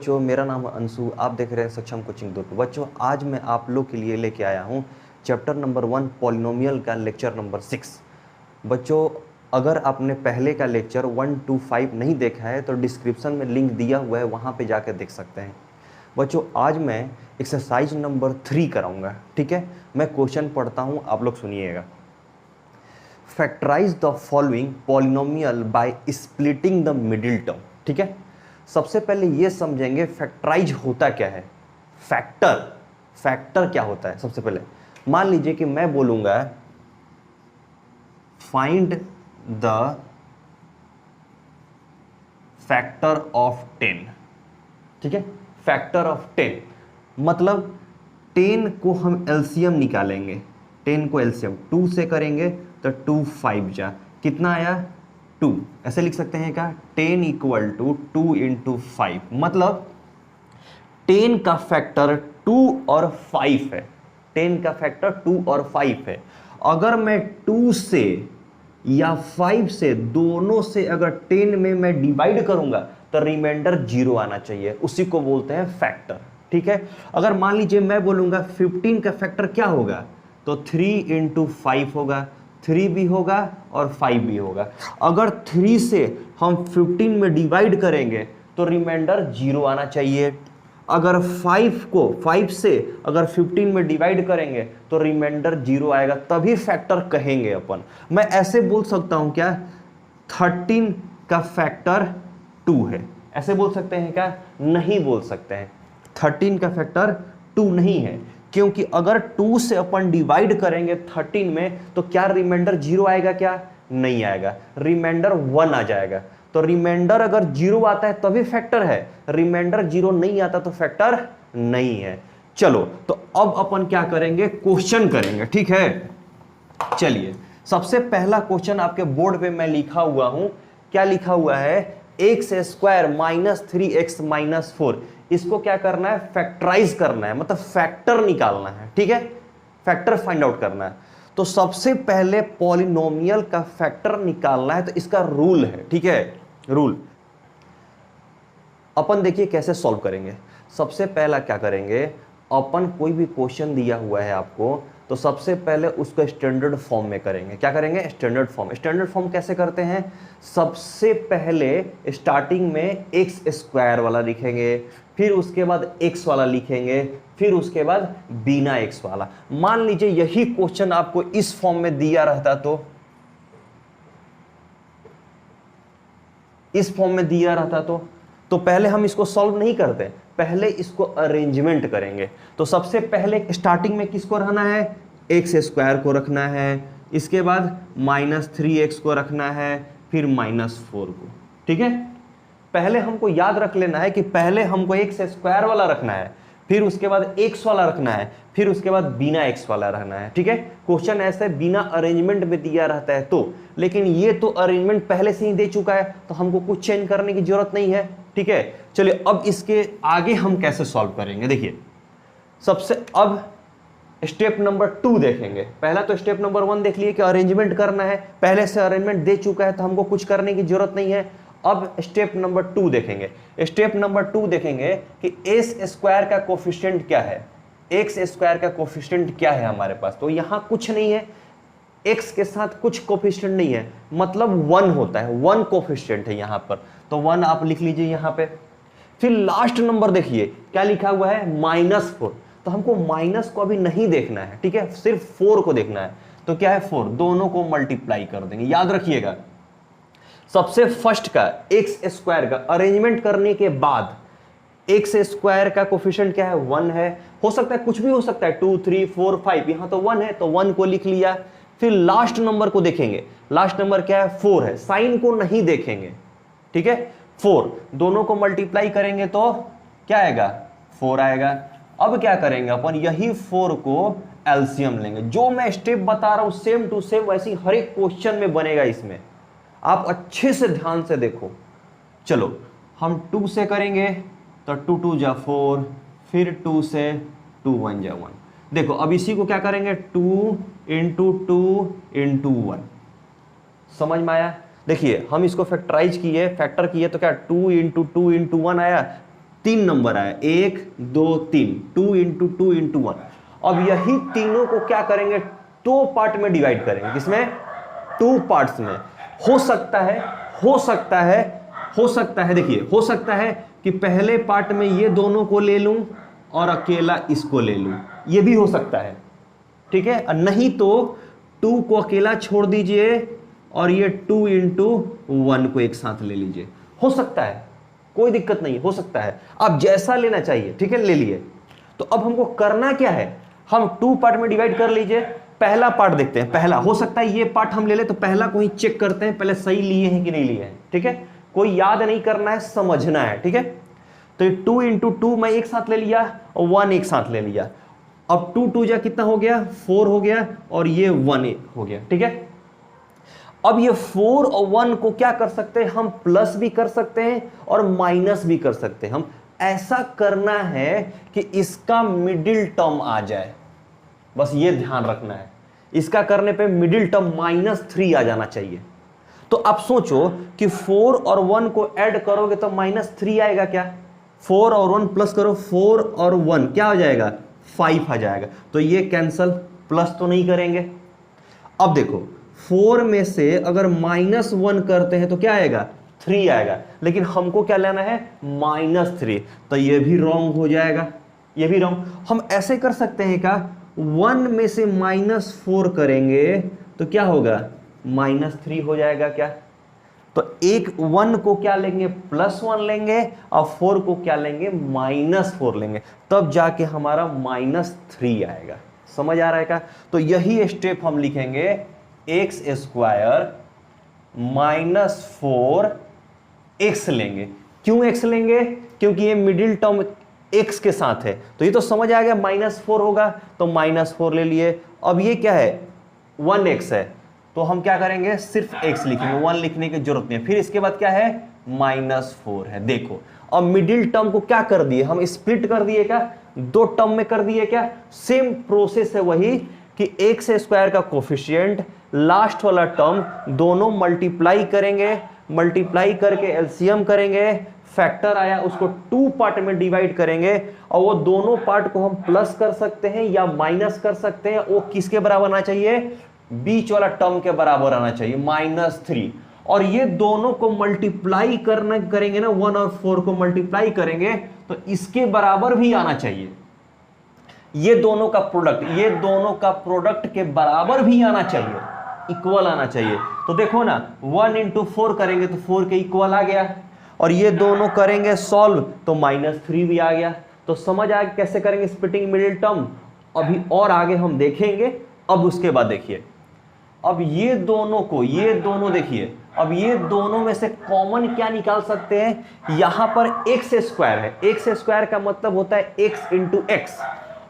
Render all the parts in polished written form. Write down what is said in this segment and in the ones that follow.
बच्चों, मेरा नाम है अंशु, आप देख रहे हैं सक्षम कोचिंग दुर्ग। बच्चों, आज मैं आप लोग के लिए लेके आया हूँ चैप्टर नंबर 1 पॉलिनोमियल का लेक्चर नंबर 6। बच्चों, अगर आपने पहले का लेक्चर 1 to 5 नहीं देखा है तो डिस्क्रिप्शन में लिंक दिया हुआ है, वहाँ पे जाकर देख सकते हैं। बच्चों, आज मैं एक्सरसाइज नंबर 3 कराऊंगा। ठीक है, मैं क्वेश्चन पढ़ता हूँ, आप लोग सुनिएगा। Factorise the following polynomial by splitting the middle term. ठीक है, सबसे पहले ये समझेंगे फैक्टराइज होता क्या है। फैक्टर क्या होता है। सबसे पहले मान लीजिए कि मैं बोलूंगा फाइंड द फैक्टर ऑफ 10। ठीक है, फैक्टर ऑफ 10 मतलब 10 को हम एलसीएम निकालेंगे। 10 को एलसीएम 2 से करेंगे तो 2 5 जा कितना आया 2। ऐसे लिख सकते हैं क्या, 10 इक्वल टू 2 इंटू 5, मतलब 10 का फैक्टर 2 और 5 है। 10 का फैक्टर 2 और 5 है। अगर मैं 2 से या 5 से दोनों से अगर 10 में मैं डिवाइड करूंगा तो रिमाइंडर 0 आना चाहिए, उसी को बोलते हैं फैक्टर। ठीक है, अगर मान लीजिए मैं बोलूंगा 15 का फैक्टर क्या होगा तो 3 इंटू 5 होगा, 3 भी होगा और 5 भी होगा। अगर 3 से हम 15 में डिवाइड करेंगे तो रिमाइंडर 0 आना चाहिए। अगर 5 को 5 से अगर 15 में डिवाइड करेंगे तो रिमाइंडर 0 आएगा, तभी फैक्टर कहेंगे अपन। मैं ऐसे बोल सकता हूं क्या, 13 का फैक्टर 2 है। ऐसे बोल सकते हैं क्या, नहीं बोल सकते हैं। 13 का फैक्टर 2 नहीं है, क्योंकि अगर 2 से अपन डिवाइड करेंगे 13 में तो क्या रिमाइंडर 0 आएगा, क्या नहीं आएगा, रिमाइंडर 1 आ जाएगा। तो रिमाइंडर अगर 0 आता है तभी फैक्टर है, रिमाइंडर 0 नहीं आता तो फैक्टर नहीं है। चलो, तो अब अपन क्या करेंगे, क्वेश्चन करेंगे। ठीक है, चलिए सबसे पहला क्वेश्चन आपके बोर्ड पे मैं लिखा हुआ हूं। क्या लिखा हुआ है, x square minus 3x minus 4। इसको क्या करना है, फैक्टराइज करना है, मतलब फैक्टर निकालना है। ठीक है, फैक्टर फाइंड आउट करना है। तो सबसे पहले पॉलिनोमियल का फैक्टर निकालना है, तो इसका रूल है। ठीक है, रूल अपन देखिए कैसे सॉल्व करेंगे। सबसे पहला क्या करेंगे, अपन कोई भी क्वेश्चन दिया हुआ है आपको तो सबसे पहले उसको स्टैंडर्ड फॉर्म में करेंगे। क्या करेंगे, स्टैंडर्ड फॉर्म। स्टैंडर्ड फॉर्म कैसे करते हैं, सबसे पहले स्टार्टिंग में एक्स स्क्वायर वाला लिखेंगे, फिर उसके बाद एक्स वाला लिखेंगे, फिर उसके बाद बिना एक्स वाला। मान लीजिए यही क्वेश्चन आपको इस फॉर्म में दिया रहता तो, इस फॉर्म में दिया रहता तो पहले हम इसको सॉल्व नहीं करते, पहले इसको अरेंजमेंट करेंगे। तो सबसे पहले स्टार्टिंग में किसको रखना है, एक्स स्क्वायर को रखना है, इसके बाद माइनस 3x को रखना है, फिर माइनस 4 को। ठीक है, पहले हमको याद रख लेना है कि पहले हमको एक्स स्क्वायर वाला रखना है, फिर उसके बाद एक्स वाला रखना है, फिर उसके बाद बिना एक्स वाला रखना है। ठीक है, क्वेश्चन ऐसे बिना अरेंजमेंट में दिया रहता है तो, लेकिन ये तो अरेंजमेंट पहले से ही दे चुका है तो हमको कुछ चेंज करने की जरूरत नहीं है। ठीक है, चलिए अब इसके आगे हम कैसे सॉल्व करेंगे। देखिए सबसे अब स्टेप नंबर 2 देखेंगे। पहला तो स्टेप नंबर 1 देख लिए कि अरेंजमेंट करना है, पहले से अरेंजमेंट दे चुका है तो हमको कुछ करने की जरूरत नहीं है। अब स्टेप नंबर 2 देखेंगे। स्टेप नंबर 2 देखेंगे कि एस स्क्वायर का कोफिशिएंट क्या है, एक्स स्क्वायर का कोफिशिएंट क्या है हमारे पास। तो यहां कुछ नहीं है, एक्स के साथ कुछ कोफिशिएंट नहीं है, मतलब 1 होता है, 1 कोफिशिएंट है यहां पर, तो 1 आप लिख लीजिए यहां पे। फिर लास्ट नंबर देखिए क्या लिखा हुआ है, -4। तो हमको माइनस को अभी नहीं देखना है, ठीक है, सिर्फ 4 को देखना है। तो क्या है, 4, दोनों को मल्टीप्लाई कर देंगे। याद रखिएगा सबसे फर्स्ट का एक्स स्क्वायर का अरेंजमेंट करने के बाद एक्स स्क्वायर का कोफिशिएंट क्या है, 1 है। हो सकता है कुछ भी हो सकता है, 2 3 4 5, यहां तो 1 है तो 1 को लिख लिया। फिर लास्ट नंबर को देखेंगे, लास्ट नंबर क्या है, 4 है, साइन को नहीं देखेंगे। ठीक है, 4, दोनों को मल्टीप्लाई करेंगे तो क्या आएगा, 4 आएगा। अब क्या करेंगे अपन, यही 4 को एलसीएम लेंगे। जो मैं स्टेप बता रहा हूं सेम टू सेम वैसी हर एक क्वेश्चन में बनेगा, इसमें आप अच्छे से ध्यान से देखो। चलो हम 2 से करेंगे तो 2 2 जा 4, फिर 2 से 2 1 जा 1। देखो अब इसी को क्या करेंगे, 2 इंटू 2 इंटू 1। समझ में आया। देखिए हम इसको फैक्टराइज किए, फैक्टर किए तो क्या 2 इंटू 2 इंटू 1 आया, 3 नंबर आया, 1 2 3, 2 इंटू 2 इंटू 1। अब यही तीनों को क्या करेंगे, 2 पार्ट में डिवाइड करेंगे, किसमें, 2 पार्ट्स में। हो सकता है देखिए, हो सकता है कि पहले पार्ट में ये दोनों को ले लूं और अकेला इसको ले लूं, ये भी हो सकता है, ठीक है। नहीं तो 2 को अकेला छोड़ दीजिए और ये 2 इंटू 1 को एक साथ ले लीजिए, हो सकता है, कोई दिक्कत नहीं, हो सकता है, आप जैसा लेना चाहिए, ठीक है, ले लिए। तो अब हमको करना क्या है, हम 2 पार्ट में डिवाइड कर लीजिए। पहला पार्ट देखते हैं, पहला हो सकता है ये पार्ट हम ले ले, तो पहला को ही चेक करते हैं, पहले सही लिए हैं कि नहीं लिए हैं, ठीक है। कोई याद नहीं करना है, समझना है, ठीक है। तो 2 इंटू 2 मैं एक साथ ले लिया और 1 एक साथ ले लिया। अब 2 2 जा कितना हो गया, 4 हो गया, और ये 1 हो गया, ठीक है। अब ये 4 और 1 को क्या कर सकते हैं हम, प्लस भी कर सकते हैं और माइनस भी कर सकते हैं। हम ऐसा करना है कि इसका मिडिल टर्म आ जाए, बस ये ध्यान रखना है। इसका करने पे मिडिल टर्म -3 आ जाना चाहिए। तो आप सोचो कि 4 और 1 को ऐड करोगे तो -3 आएगा क्या, 4 और 1 प्लस करो, 4 और 1 क्या हो जाएगा, 5 आ जाएगा। तो ये कैंसल, प्लस तो नहीं करेंगे। अब देखो 4 में से अगर -1 करते हैं तो क्या आएगा, 3 आएगा, लेकिन हमको क्या लेना है, -3, तो ये भी रॉन्ग हो जाएगा, ये भी रॉन्ग। हम ऐसे कर सकते हैं क्या, 1 में से -4 करेंगे तो क्या होगा, -3 हो जाएगा क्या। तो एक 1 को क्या लेंगे, +1 लेंगे, और 4 को क्या लेंगे, -4 लेंगे, तब जाके हमारा -3 आएगा। समझ आ रहा है क्या। तो यही स्टेप हम लिखेंगे, x² -4x लेंगे। क्यों x लेंगे, क्योंकि ये मिडिल टर्म x के साथ है, तो ये तो समझ आ गया, -4 होगा, तो -4 ले लिए। अब ये क्या है, 1x है, तो हम क्या करेंगे, सिर्फ x लिखेंगे, 1 लिखने की जरूरत नहीं है। फिर इसके बाद क्या है, -4 है। देखो अब मिडिल टर्म को क्या कर दिए हम, स्प्लिट कर दिए क्या, 2 टर्म में कर दिए क्या। सेम प्रोसेस है वही कि x² का कोफिशिएंट, लास्ट वाला टर्म, दोनों मल्टीप्लाई करेंगे, मल्टीप्लाई करके एलसीएम करेंगे, फैक्टर आया उसको 2 पार्ट में डिवाइड करेंगे, और वो दोनों पार्ट को हम प्लस कर सकते हैं या माइनस कर सकते हैं। वो किसके बराबर आना चाहिए, बीच वाला टर्म के बराबर आना चाहिए, -3। और ये दोनों को मल्टीप्लाई करेंगे ना, 1 और 4 को मल्टीप्लाई करेंगे तो इसके बराबर भी आना चाहिए। ये दोनों का प्रोडक्ट के बराबर भी आना चाहिए, इक्वल आना चाहिए। तो देखो ना, 1 इंटू 4 करेंगे तो 4 के इक्वल आ गया, और ये दोनों करेंगे सॉल्व तो -3 भी आ गया। तो समझ आ गया कैसे करेंगे स्प्लिटिंग मिडिल टर्म। अभी और आगे हम देखेंगे। अब उसके बाद देखिए, अब ये दोनों देखिए, अब ये दोनों में से कॉमन क्या निकाल सकते हैं, यहां पर x² है, x² का मतलब होता है x इंटू एक्स,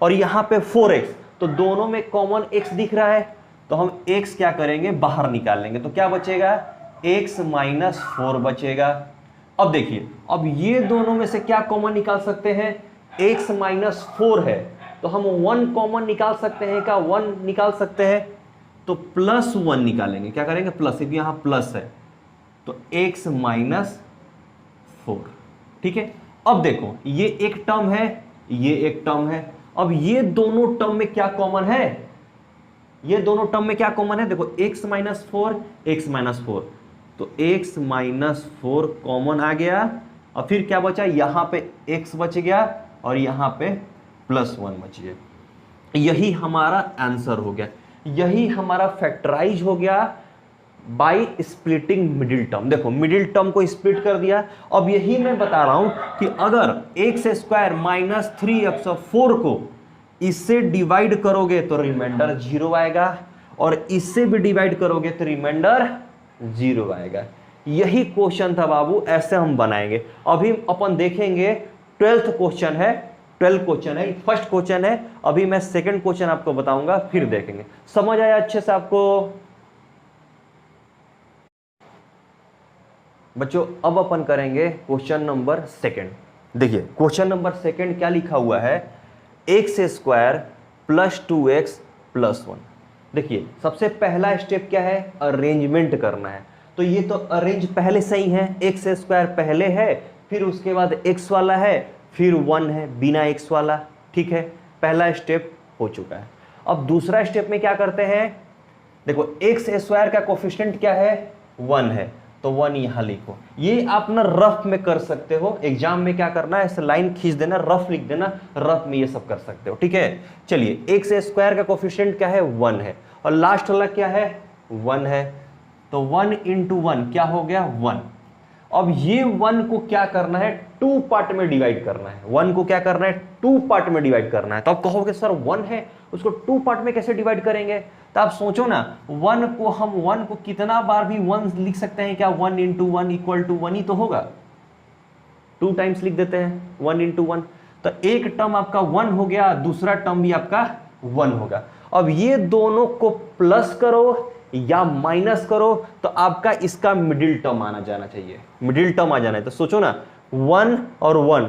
और यहां पे 4x, तो दोनों में कॉमन x दिख रहा है, तो हम x क्या करेंगे, बाहर निकाल लेंगे, तो क्या बचेगा, x -4 बचेगा। अब देखिए, अब ये दोनों में से क्या कॉमन निकाल सकते हैं, x -4 है, तो हम 1 कॉमन निकाल सकते हैं क्या, 1 निकाल सकते हैं, तो +1 निकालेंगे, क्या करेंगे, प्लस, क्योंकि यहां प्लस है, तो x -4, ठीक है। अब देखो ये एक टर्म है, ये एक टर्म है, अब ये दोनों टर्म में क्या कॉमन है, ये दोनों टर्म में क्या कॉमन है, देखो x -4, तो x -4 कॉमन आ गया, और फिर क्या बचा, यहां पे x बच गया और यहां पे +1 बच गया। यही हमारा आंसर हो गया, यही हमारा फैक्टराइज हो गया बाय स्प्लिटिंग मिडिल टर्म। देखो मिडिल टर्म को स्प्लिट कर दिया। अब यही मैं बता रहा हूं कि अगर x² -3x4 को इससे डिवाइड करोगे तो रिमाइंडर 0 आएगा, और इससे भी डिवाइड करोगे तो रिमाइंडर 0 आएगा। यही क्वेश्चन था बाबू, ऐसे हम बनाएंगे। अभी अपन देखेंगे 12th क्वेश्चन है, 12 क्वेश्चन है, फर्स्ट क्वेश्चन है। अभी मैं सेकंड क्वेश्चन आपको बताऊंगा, फिर देखेंगे। समझ आया अच्छे से आपको बच्चों। अब अपन करेंगे क्वेश्चन नंबर सेकंड। देखिए क्वेश्चन नंबर सेकंड क्या लिखा हुआ है, x² + 2x + 1। देखिए सबसे पहला स्टेप क्या है, अरेंजमेंट करना है। तो ये तो अरेंज पहले से ही है, x² पहले है, फिर उसके बाद x वाला है, फिर 1 है बिना x वाला, ठीक है, पहला स्टेप हो चुका है। अब दूसरा स्टेप में क्या करते हैं, देखो एक्स स्क्वायर का कोफिशिएंट क्या है 1 है, तो 1 यहां लिखो। ये आप ना रफ में कर सकते हो, एग्जाम में क्या करना है, ऐसे लाइन खींच देना, रफ लिख देना, रफ में ये सब कर सकते हो, ठीक है। चलिए एक्स स्क्वायर का कोफिशिएंट क्या है 1 है, और लास्ट वाला क्या है 1 है, तो 1 इंटू 1 क्या हो गया 1। अब ये 1 को क्या करना है 2 पार्ट में डिवाइड करना है, 1 को क्या करना है 2 पार्ट में डिवाइड करना है। तो आप कहोगे सर 1 है उसको 2 पार्ट में कैसे डिवाइड करेंगे, तो आप सोचो ना 1 को हम 1 को कितना बार भी 1 लिख सकते हैं क्या, 1 इंटू 1 इक्वल टू 1 ही तो होगा, 2 टाइम्स लिख देते हैं 1 इंटू 1, तो एक टर्म आपका 1 हो गया, दूसरा टर्म भी आपका 1 होगा। अब ये दोनों को प्लस करो या माइनस करो तो आपका इसका मिडिल टर्म आना जाना चाहिए, मिडिल टर्म आ जाना है। तो सोचो ना 1 और 1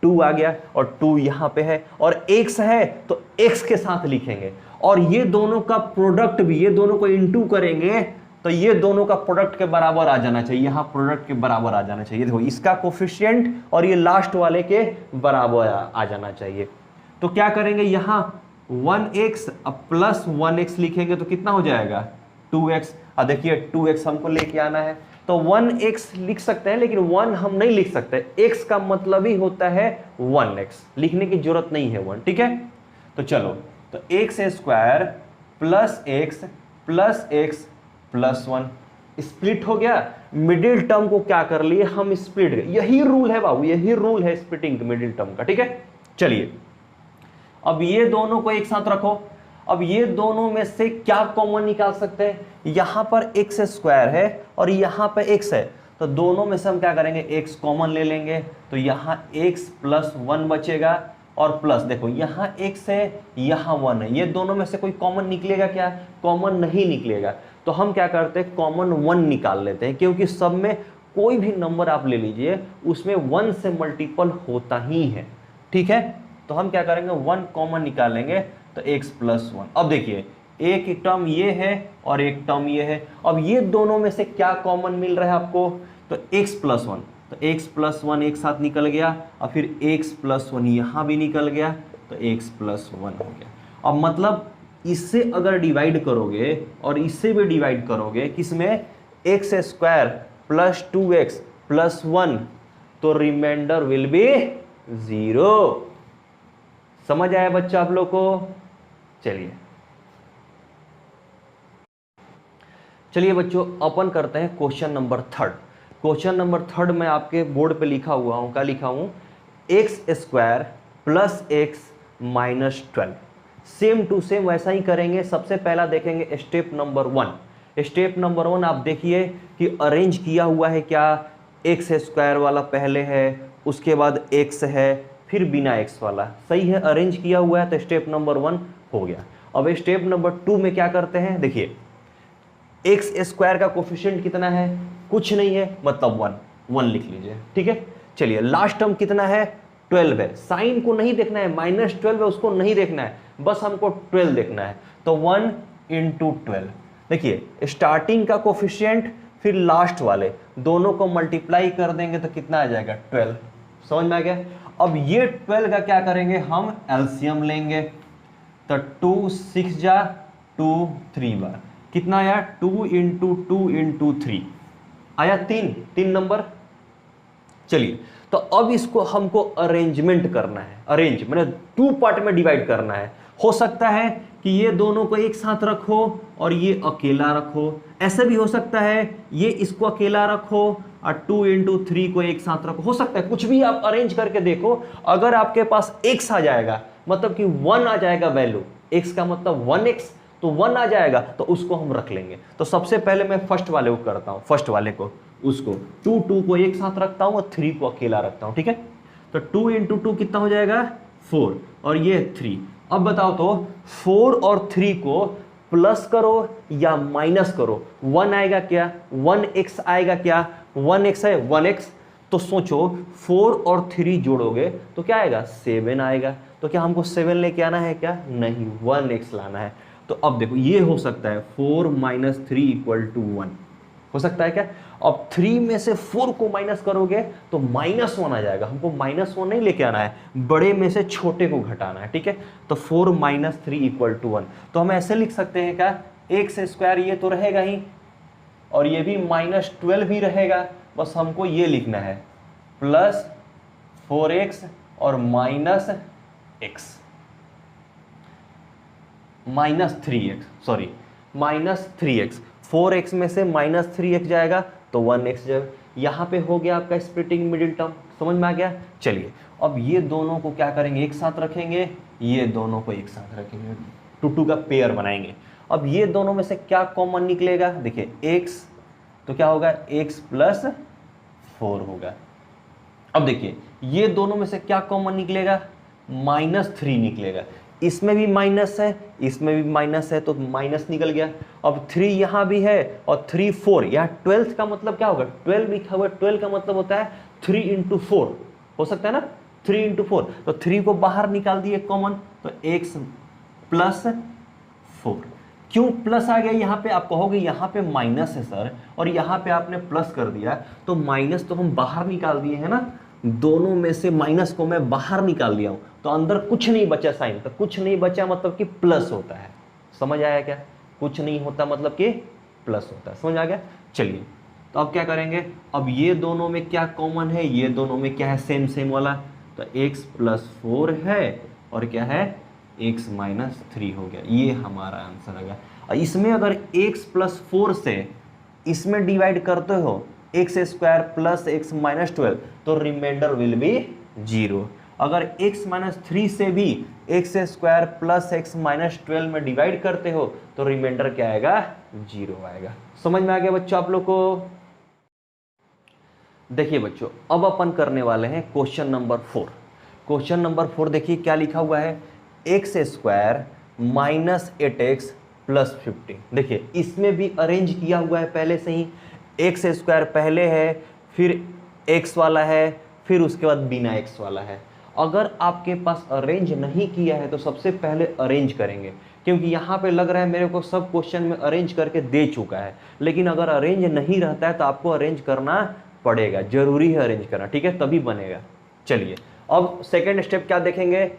2 आ गया, और 2 यहां पे है, और x है तो x के साथ लिखेंगे, और ये दोनों का प्रोडक्ट भी, ये दोनों को इनटू करेंगे तो ये दोनों का प्रोडक्ट के बराबर आ जाना चाहिए, यहां प्रोडक्ट के बराबर आ जाना चाहिए। देखो इसका कोफिशिएंट और ये लास्ट वाले के बराबर आ जाना चाहिए। तो क्या करेंगे यहां 1x प्लस 1x लिखेंगे तो कितना हो जाएगा 2x। अब देखिए 2x हमको लेके आना है, तो 1x लिख सकते हैं, लेकिन 1 हम नहीं लिख सकते, x का मतलब ही होता है 1x, लिखने की जरूरत नहीं है 1, ठीक है। तो चलो, तो x square plus x plus x plus 1 split हो गया, मिडिल टर्म को क्या कर लिए हम स्प्लिट, यही रूल है बाबू, यही रूल है स्प्लिटिंग मिडिल टर्म का, ठीक है। चलिए अब ये दोनों को एक साथ रखो, अब ये दोनों में से क्या कॉमन निकाल सकते हैं, यहां पर एक्स स्क्वायर है और यहां पर x है, तो दोनों में से हम क्या करेंगे x कॉमन ले लेंगे, तो यहां x प्लस 1 बचेगा, और प्लस देखो यहां x है यहां 1 है, ये दोनों में से कोई कॉमन निकलेगा क्या, कॉमन नहीं निकलेगा। तो हम क्या करते हैं कॉमन 1 निकाल लेते हैं, क्योंकि सब में कोई भी नंबर आप ले लीजिए उसमें 1 से मल्टीपल होता ही है, ठीक है। तो हम क्या करेंगे 1 कॉमन निकालेंगे, तो x प्लस 1। अब देखिए एक टर्म ये है और एक टर्म ये है, अब ये दोनों में से क्या कॉमन मिल रहा है आपको, तो x प्लस 1, तो x प्लस 1 एक साथ निकल गया, और फिर x प्लस 1 यहां भी निकल गया, तो x प्लस 1 हो गया। अब मतलब इससे अगर डिवाइड करोगे और इससे भी डिवाइड करोगे किसमें, x square plus 2x plus 1, तो रिमाइंडर विल बी 0। समझ आया बच्चा आप लोग को। चलिए बच्चों अपन करते हैं क्वेश्चन नंबर 3। क्वेश्चन नंबर 3 में आपके बोर्ड पे लिखा हुआ हूं, क्या लिखा हूं, x square plus x minus 12। Same to same वैसा ही करेंगे। सबसे पहला देखेंगे स्टेप नंबर 1। स्टेप नंबर 1 आप देखिए कि अरेंज किया हुआ है क्या, एक्स स्क्वायर वाला पहले है, उसके बाद एक्स है, फिर बिना एक्स वाला, सही है, अरेंज किया हुआ है, तो स्टेप नंबर 1 हो गया। अब स्टेप नंबर 2 में क्या करते हैं, देखिए एक्स स्क्वायर का कोफिशिएंट कितना है, कुछ नहीं है, मतलब 1 लिख लीजिए, ठीक है। चलिए लास्ट टर्म कितना है 12 है, साइन को नहीं देखना है, -12 है उसको नहीं देखना है, बस हमको 12 देखना है, तो 1 इंटू 12। देखिए स्टार्टिंग का कोफिशिएंट फिर लास्ट वाले दोनों को मल्टीप्लाई कर देंगे तो कितना आ जाएगा 12। समझ में आ गया। अब ये 12 का क्या करेंगे हम एलसीएम लेंगे, तो 2 6 जा 2 3 बार कितना आया 2 इंटू 2 इंटू 3 आया 3 नंबर। चलिए तो अब इसको हमको अरेंजमेंट करना है, अरेंज मैंने 2 पार्ट में डिवाइड करना है। हो सकता है कि ये दोनों को एक साथ रखो और ये अकेला रखो, ऐसे भी हो सकता है ये इसको अकेला रखो और 2 इंटू 3 को एक साथ रखो, हो सकता है कुछ भी आप अरेंज करके देखो। अगर आपके पास x आ जाएगा मतलब कि 1 आ जाएगा वैल्यू, x का मतलब 1x, तो 1 आ जाएगा तो उसको हम रख लेंगे। तो सबसे पहले मैं फर्स्ट वाले को करता हूं, फर्स्ट वाले को उसको 2 को एक साथ रखता हूं और 3 को अकेला रखता हूं, ठीक है। तो 2 इंटू 2 कितना हो जाएगा 4 और ये 3। अब बताओ तो 4 और 3 को प्लस करो या माइनस करो, 1 आएगा क्या, 1x आएगा क्या, 1x है 1x। तो सोचो 4 और 3 जोड़ोगे तो क्या आएगा 7 आएगा। तो क्या हमको 7 लेके आना है क्या, नहीं 1x लाना है। तो अब देखो ये हो सकता है 4 - 3 = 1, हो सकता है क्या? अब 3 में से 4 को माइनस करोगे तो -1 आ जाएगा, हमको -1 नहीं लेके आना है, बड़े में से छोटे को घटाना है, ठीक है। तो 4 - 3 = 1। तो हम ऐसे लिख सकते हैं क्या, x² ये तो रहेगा ही और ये भी -12 ही रहेगा, बस हमको ये लिखना है प्लस 4x और -3x, सॉरी -3x। 4x में से -3x जाएगा तो 1x जाएगा। यहाँ पे हो गया आपका स्प्लिटिंग मिडिल टर्म, समझ में आ गया। चलिए अब ये दोनों को क्या करेंगे, एक साथ रखेंगे, ये दोनों को एक साथ रखेंगे, 2 का पेयर बनाएंगे। अब ये दोनों में से क्या कॉमन निकलेगा, देखिए x तो क्या होगा, x + 4 होगा। अब देखिए ये दोनों में से क्या कॉमन निकलेगा, -3 निकलेगा। इसमें भी माइनस है, इसमें भी माइनस है, तो माइनस निकल गया। अब 3 यहां भी है और 3 4, यहाँ 12 का मतलब क्या होगा, 12 लिखा हुआ है, 12 का मतलब होता है 3 × 4, हो सकता है ना, 3 × 4। तो 3 को बाहर निकाल दिए कॉमन, तो x + 4। क्यों प्लस आ गया यहाँ पे, आप कहोगे यहाँ पे माइनस है सर और यहाँ पे आपने प्लस कर दिया, तो माइनस तो हम बाहर निकाल दिए है ना, दोनों में से माइनस को मैं बाहर निकाल दिया हूं, तो अंदर कुछ नहीं बचा साइन, तो कुछ नहीं बचा मतलब कि प्लस होता है। समझ आया क्या, कुछ नहीं होता मतलब कि प्लस होता है, समझ आ गया। चलिए तो अब क्या करेंगे, अब ये दोनों में क्या कॉमन है, ये दोनों में क्या है, सेम सेम वाला, तो x + 4 है और क्या है, x - 3 हो गया, ये हमारा आंसर आ गया। इसमें अगर x + 4 से इसमें डिवाइड करते हो x² + x - 12, तो रिमाइंडर विल बी 0। अगर x - 3 से भी x² + x - 12 में डिवाइड करते हो तो रिमाइंडर क्या आएगा, 0 आएगा। समझ में आ गया बच्चों आप लोग को। देखिए बच्चों अब अपन करने वाले हैं क्वेश्चन नंबर 4। क्वेश्चन नंबर 4 देखिए क्या लिखा हुआ है, x² - 8x + 15। देखिए इसमें भी अरेंज किया हुआ है पहले से ही, x² पहले है, फिर x वाला है, फिर उसके बाद बिना x वाला है। अगर आपके पास अरेंज नहीं किया है तो सबसे पहले अरेंज करेंगे, क्योंकि यहाँ पे लग रहा है मेरे को सब क्वेश्चन में अरेंज करके दे चुका है, लेकिन अगर अरेंज नहीं रहता है तो आपको अरेंज करना पड़ेगा, जरूरी है अरेंज करना, ठीक है, तभी बनेगा। चलिए अब सेकेंड स्टेप क्या देखेंगे,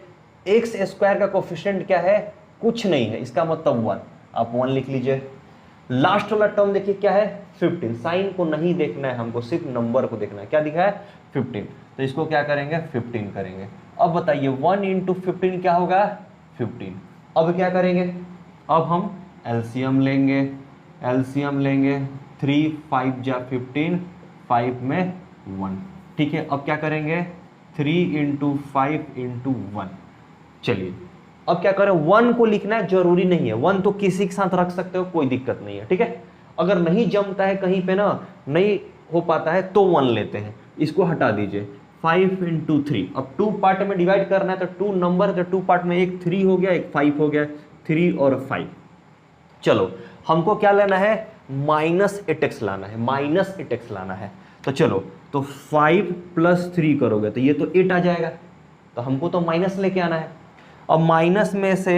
x² का कोफिशिएंट क्या है, कुछ नहीं है, इसका मतलब 1, आप 1 लिख लीजिए। लास्ट वाला टर्म देखिए क्या है, 15, साइन को नहीं देखना है हमको, सिर्फ नंबर को देखना है, क्या दिखा है 15, तो इसको क्या करेंगे 15 करेंगे। अब बताइए 1 × 15 क्या होगा 15। अब क्या करेंगे, अब हम एलसीएम लेंगे, 3 5 जा 15, 5 में 1, ठीक है। अब क्या करेंगे 3 × 5 × 1। चलिए अब क्या करें, 1 को लिखना है, जरूरी नहीं है, 1 तो किसी के साथ रख सकते हो, कोई दिक्कत नहीं है, ठीक है। अगर नहीं जमता है कहीं पे ना, नहीं हो पाता है तो 1 लेते हैं, इसको हटा दीजिए। 5 × 3, अब 2 पार्ट में डिवाइड करना है तो 2 नंबर, तो 2 पार्ट में एक 3 हो गया, एक 5 हो गया, 3 और 5। चलो हमको क्या लेना है, -8x लाना है, -8x लाना है। तो चलो तो 5 + 3 करोगे तो ये तो 8 आ जाएगा, तो हमको तो माइनस लेके आना है। अब माइनस में से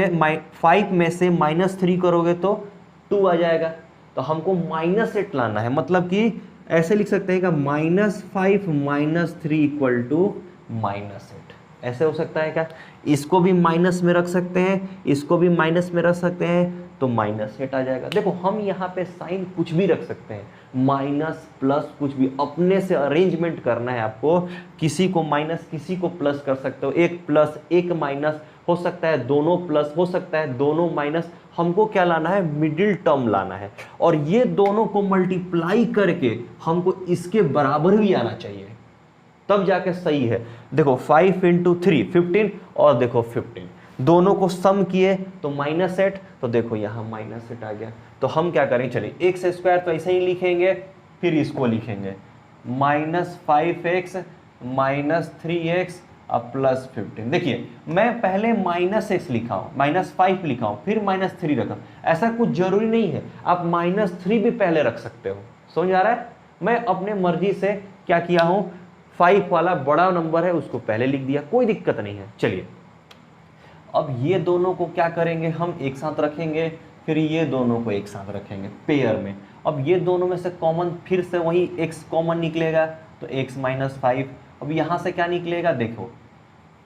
5 में से -3 करोगे तो 2 आ जाएगा, तो हमको -8 लाना है, मतलब कि ऐसे लिख सकते हैं कि -5 - 3 = -8, ऐसे हो सकता है क्या। इसको भी माइनस में रख सकते हैं, इसको भी माइनस में रख सकते हैं, तो -8 आ जाएगा। देखो हम यहाँ पे साइन कुछ भी रख सकते हैं, माइनस प्लस कुछ भी, अपने से अरेंजमेंट करना है आपको, किसी को माइनस किसी को प्लस कर सकते हो, एक प्लस एक माइनस हो सकता है, दोनों प्लस हो सकता है, दोनों माइनस। हमको क्या लाना है, मिडिल टर्म लाना है, और ये दोनों को मल्टीप्लाई करके हमको इसके बराबर भी आना चाहिए, तब जाके सही है। देखो 5 × 3 15 और देखो 15, दोनों को सम किए तो -8, तो देखो यहाँ -8 आ गया। तो हम क्या करें, चलिए x² तो ऐसे ही लिखेंगे, फिर इसको लिखेंगे -5x - 3x + 15। देखिए मैं पहले -x लिखा हूँ, -5 लिखा हूँ, फिर -3 रखा, ऐसा कुछ जरूरी नहीं है, आप -3 भी पहले रख सकते हो, समझ आ रहा है। मैं अपने मर्जी से क्या किया हूँ, 5 वाला बड़ा नंबर है उसको पहले लिख दिया, कोई दिक्कत नहीं है। चलिए अब ये दोनों को क्या करेंगे, हम एक साथ रखेंगे, फिर ये दोनों को एक साथ रखेंगे पेयर में। अब ये दोनों में से कॉमन फिर से वही x कॉमन निकलेगा, तो x माइनस 5। अब यहाँ से क्या निकलेगा, देखो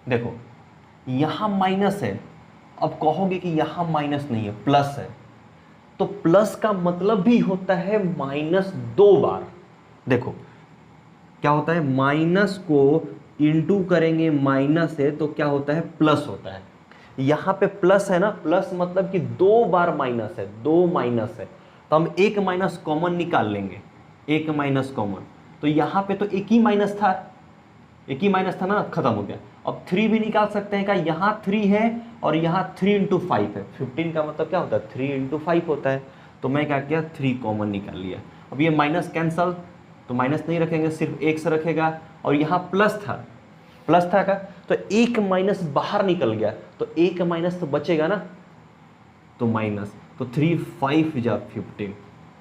देखो यहाँ माइनस है, अब कहोगे कि यहाँ माइनस नहीं है प्लस है, तो प्लस का मतलब भी होता है माइनस 2 बार। देखो क्या होता है, माइनस को इंटू करेंगे माइनस है तो क्या होता है, प्लस होता है। यहाँ पे प्लस है ना, प्लस मतलब कि 2 बार माइनस है, 2 माइनस है, तो हम एक माइनस कॉमन निकाल लेंगे, एक माइनस कॉमन, तो यहाँ पे तो एक ही माइनस था, एक ही माइनस था ना, खत्म हो गया। अब 3 भी निकाल सकते हैं, का यहाँ 3 है और यहाँ 3 इंटू 5 है, 15 का मतलब क्या होता है, 3 इंटू 5 होता है। तो मैं क्या किया, 3 कॉमन निकाल लिया। अब ये माइनस कैंसल, तो माइनस नहीं रखेंगे, सिर्फ x रखेगा, और यहाँ प्लस था, प्लस था का, तो एक माइनस बाहर निकल गया, तो एक माइनस तो बचेगा ना, तो माइनस, तो 3 5 जा 15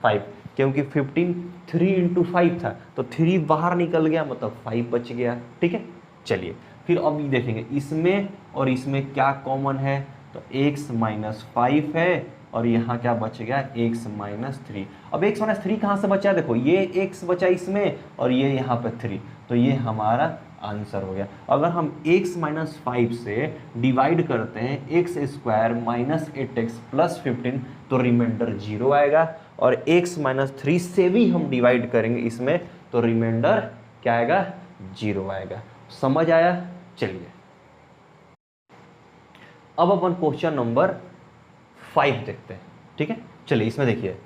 5, क्योंकि 15 3 इंटू 5 था, तो 3 बाहर निकल गया मतलब 5 बच गया। ठीक है, चलिए फिर अब देखेंगे इसमें और इसमें क्या कॉमन है, तो x माइनस 5 है और यहाँ क्या बच गया, x माइनस 3। अब x माइनस 3 कहाँ से बचा, देखो ये x बचा इसमें और ये यहाँ पे 3, तो ये हमारा आंसर हो गया। अगर हम x माइनस 5 से डिवाइड करते हैं x square minus 8x plus 15, तो रिमाइंडर 0 आएगा, और x माइनस 3 से भी हम डिवाइड करेंगे इसमें, तो रिमाइंडर क्या आएगा, 0 आएगा। समझ आया, चलिए अब अपन क्वेश्चन नंबर 5 देखते हैं। ठीक है, चलिए इसमें देखिए,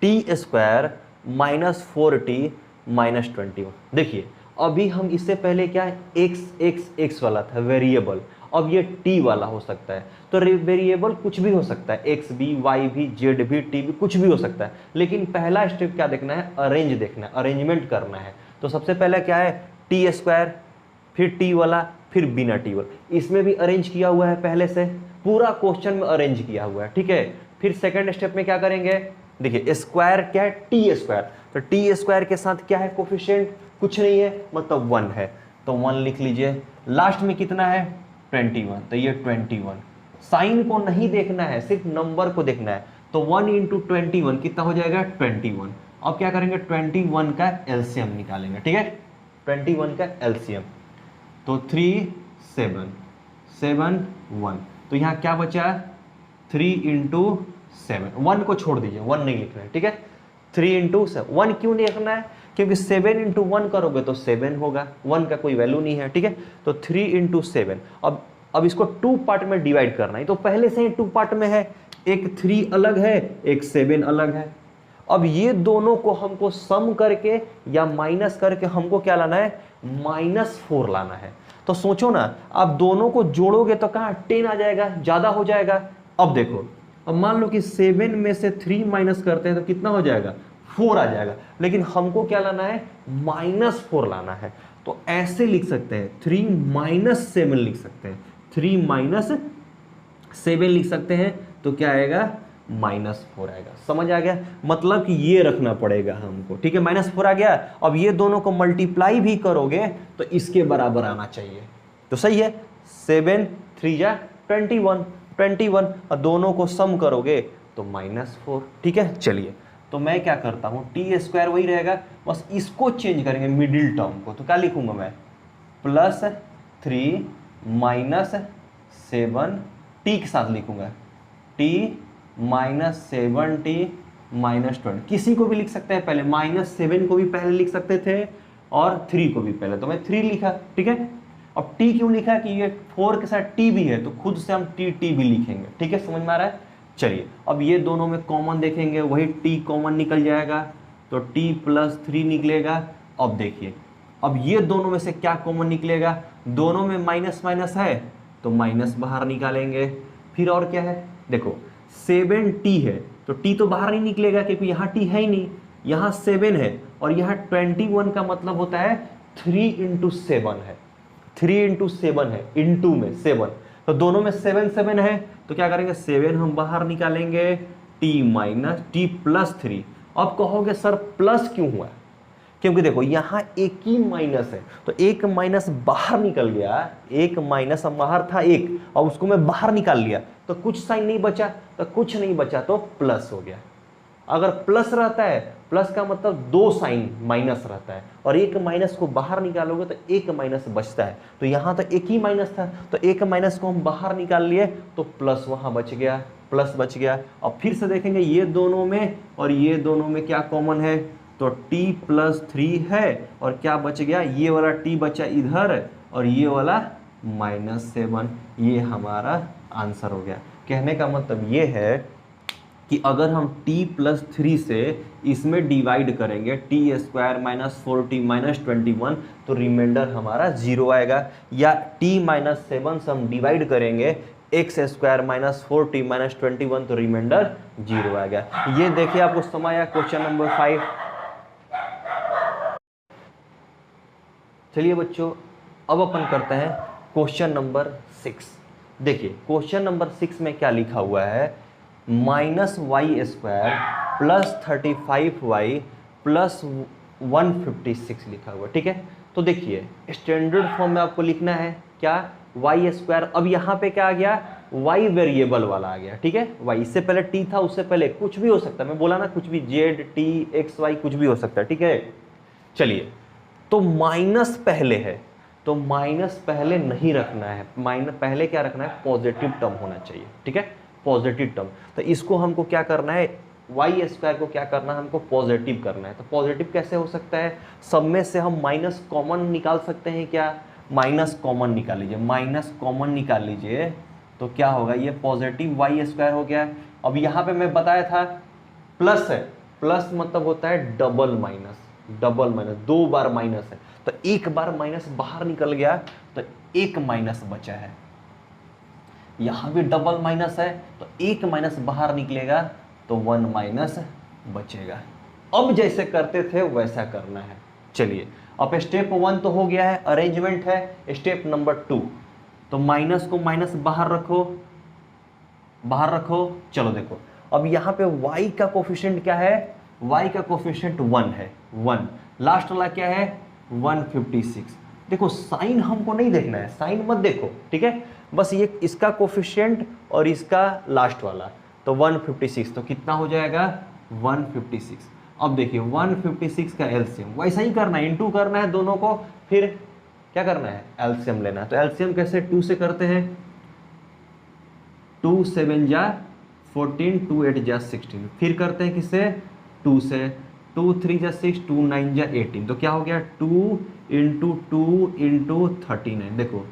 T square minus 4t minus 21। देखिए अभी हम इससे पहले क्या है, x वाला था वेरिएबल, अब ये t वाला हो सकता है, तो वेरिएबल कुछ भी हो सकता है, x भी, y भी, z भी, t भी, कुछ भी हो सकता है। लेकिन पहला स्टेप क्या देखना है, अरेंज देखना है, अरेंजमेंट करना है। तो सबसे पहले क्या है, टी स्क्वायर, फिर t वाला, फिर बिना t वाला। इसमें भी अरेंज किया हुआ है पहले से, पूरा क्वेश्चन में अरेंज किया हुआ है। ठीक है, फिर सेकंड स्टेप में क्या करेंगे, देखिए स्क्वायर क्या है, टी स्क्वायर, तो टी स्क्वायर के साथ क्या है, कोफिशिएंट कुछ नहीं है, मतलब 1 है, तो 1 लिख लीजिए। लास्ट में कितना है, 21, तो ये 21। साइन को नहीं देखना है, सिर्फ नंबर को देखना है, तो 1 इंटू 21 कितना हो जाएगा, 21। अब क्या करेंगे, 21 का एलसीएम निकालेंगे। ठीक है, 21 का एलसीएम, तो 3 7 7 1, तो यहाँ क्या बचा, 3 इंटू 7, 1 को छोड़ दीजिए, 1 नहीं लिखना है। ठीक है, 3 इंटू 7, 1 क्यों नहीं लिखना है, क्योंकि 7 इंटू 1 करोगे तो 7 होगा, 1 का कोई वैल्यू नहीं है। ठीक है, तो 3 इंटू 7। अब इसको 2 पार्ट में डिवाइड करना है, तो पहले से ही 2 पार्ट में है, एक 3 अलग है, एक 7 अलग है। अब ये दोनों को हमको सम करके या माइनस करके हमको क्या लाना है, -4 लाना है। तो सोचो ना, आप दोनों को जोड़ोगे तो कहाँ 10 आ जाएगा, ज्यादा हो जाएगा। अब देखो, अब मान लो कि 7 में से 3 माइनस करते हैं तो कितना हो जाएगा, 4 आ जाएगा, लेकिन हमको क्या लाना है, -4 लाना है। तो ऐसे लिख सकते हैं, 3 माइनस 7 लिख सकते हैं, 3 माइनस 7 लिख सकते हैं, तो क्या आएगा, -4 आएगा। समझ आ गया, मतलब कि ये रखना पड़ेगा हमको। ठीक है, -4 आ गया। अब ये दोनों को मल्टीप्लाई भी करोगे तो इसके बराबर आना चाहिए, तो सही है। 7 3 जा 21, और दोनों को सम करोगे तो -4। ठीक है, चलिए तो मैं क्या करता हूँ, टी स्क्वायर वही रहेगा, बस इसको चेंज करेंगे मिडिल टर्म को, तो क्या लिखूंगा मैं, +3 -7 टी के साथ लिखूंगा, t -7t -20। किसी को भी लिख सकते हैं, पहले -7 को भी पहले लिख सकते थे और 3 को भी पहले, तो मैं 3 लिखा। ठीक है, अब t क्यों लिखा, कि ये 4 के साथ t भी है, तो खुद से हम t भी लिखेंगे। ठीक है, समझ में आ रहा है। चलिए अब ये दोनों में कॉमन देखेंगे, वही t कॉमन निकल जाएगा, तो t +3 निकलेगा। अब देखिए, अब ये दोनों में से क्या कॉमन निकलेगा, दोनों में माइनस माइनस है, तो माइनस बाहर निकालेंगे। फिर और क्या है, देखो 7t है, तो t तो बाहर नहीं निकलेगा क्योंकि यहाँ t है ही नहीं, यहाँ 7 है, और यहाँ 21 का मतलब होता है 3 इंटू 7 है, 3 इंटू 7 है, इंटू में 7, तो दोनों में 7 7 है, तो क्या करेंगे, 7 हम बाहर निकालेंगे, t +3। अब कहोगे सर प्लस क्यों हुआ, क्योंकि देखो यहाँ एक ही माइनस है, तो एक माइनस बाहर निकल गया, एक माइनस बाहर था एक, और उसको मैं बाहर निकाल लिया तो कुछ साइन नहीं बचा, तो कुछ नहीं बचा तो प्लस हो गया। अगर प्लस रहता है, प्लस का मतलब दो साइन माइनस रहता है, और एक माइनस को बाहर निकालोगे तो एक माइनस बचता है। तो यहाँ तो एक ही माइनस था, तो एक माइनस को हम बाहर निकाल लिए तो प्लस वहाँ बच गया, प्लस बच गया। और फिर से देखेंगे ये दोनों में और ये दोनों में क्या कॉमन है, तो t+3 है, और क्या बच गया, ये वाला t बचा इधर और ये वाला -7। ये हमारा आंसर हो गया। कहने का मतलब ये है कि अगर हम t+3 से इसमें डिवाइड करेंगे t² - 4t - 21 तो रिमाइंडर हमारा 0 आएगा, या t-7 से हम डिवाइड करेंगे x² - 4t - 21 तो रिमाइंडर 0 आएगा। ये देखिए आपको समझ आया क्वेश्चन नंबर 5। चलिए बच्चों अब अपन करते हैं क्वेश्चन नंबर 6। देखिए क्वेश्चन नंबर 6 में क्या लिखा हुआ है, -y² + 35y + 156 लिखा हुआ, ठीक है। तो देखिए स्टैंडर्ड फॉर्म में आपको लिखना है क्या, y²। अब यहाँ पे क्या आ गया, y वेरिएबल वाला आ गया, ठीक है। y इससे पहले t था, उससे पहले कुछ भी हो सकता है, मैं बोला ना कुछ भी, z t x y कुछ भी हो सकता है, ठीक है। चलिए तो माइनस पहले है, तो माइनस पहले नहीं रखना है, माइनस पहले क्या रखना है, पॉजिटिव टर्म होना चाहिए, ठीक है, पॉजिटिव टर्म। तो इसको हमको क्या करना है, y² को क्या करना है, हमको पॉजिटिव करना है। तो पॉजिटिव कैसे हो सकता है, सब में से हम माइनस कॉमन निकाल सकते हैं क्या, माइनस कॉमन निकाल लीजिए, माइनस कॉमन निकाल लीजिए तो क्या होगा, ये पॉजिटिव y² हो गया। अब यहाँ पे मैं बताया था प्लस है, प्लस मतलब होता है डबल माइनस, डबल माइनस, दो बार माइनस है, तो एक बार माइनस बाहर निकल गया तो एक माइनस बचा है। यहां भी डबल माइनस है तो एक माइनस बाहर निकलेगा तो 1 माइनस बचेगा। अब जैसे करते थे वैसा करना है। चलिए अब स्टेप 1 तो हो गया है, अरेंजमेंट है। स्टेप नंबर 2, तो माइनस को माइनस बाहर रखो, बाहर रखो। चलो देखो अब यहाँ पे y का कोफिशिएंट क्या है, y का कोफिशिएंट 1 है, 1। लास्ट वाला क्या है 156। देखो साइन हमको नहीं देखना है, साइन मत देखो, ठीक है, बस ये इसका कोफिशिएंट और इसका लास्ट वाला, तो 156। तो कितना हो जाएगा 156। अब देखिए 156 का एलसीएम वैसा ही करना है, इनटू करना है दोनों को, फिर क्या करना है एलसीएम लेना है। तो एलसीएम कैसे 2 से करते हैं, 2 7 जा 14, 2 8 जा 16। फिर करते हैं किससे 2 से, 2 3 जा 6, 2 9 जा 18। तो क्या हो गया 2 × 2 × 39। देखो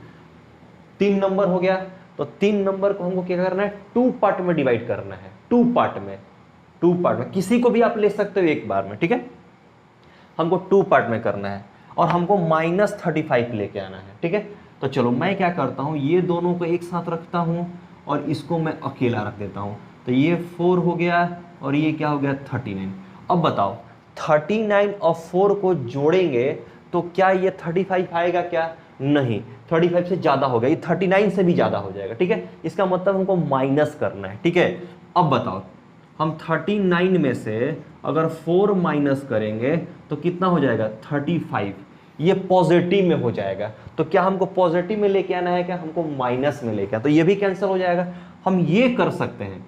3 नंबर हो गया, तो 3 नंबर को हमको क्या करना है 2 पार्ट में डिवाइड करना है, 2 पार्ट में, 2 पार्ट में। किसी को भी आप ले सकते हो एक बार में, ठीक है, हमको 2 पार्ट में करना है और हमको -35 लेके आना है, ठीक है। तो चलो मैं क्या करता हूँ, ये दोनों को एक साथ रखता हूँ और इसको मैं अकेला रख देता हूँ। तो ये 4 हो गया और ये क्या हो गया 39। अब बताओ 39 और 4 को जोड़ेंगे तो क्या ये 35 आएगा क्या, नहीं, 35 से ज्यादा हो गया, ये 39 से भी ज्यादा हो जाएगा, ठीक है। इसका मतलब हमको माइनस करना है, ठीक है। अब बताओ हम 39 में से अगर 4 माइनस करेंगे तो कितना हो जाएगा 35, ये पॉजिटिव में हो जाएगा। तो क्या हमको पॉजिटिव में लेके आना है क्या, हमको माइनस में लेके आना, तो ये भी कैंसिल हो जाएगा। हम ये कर सकते हैं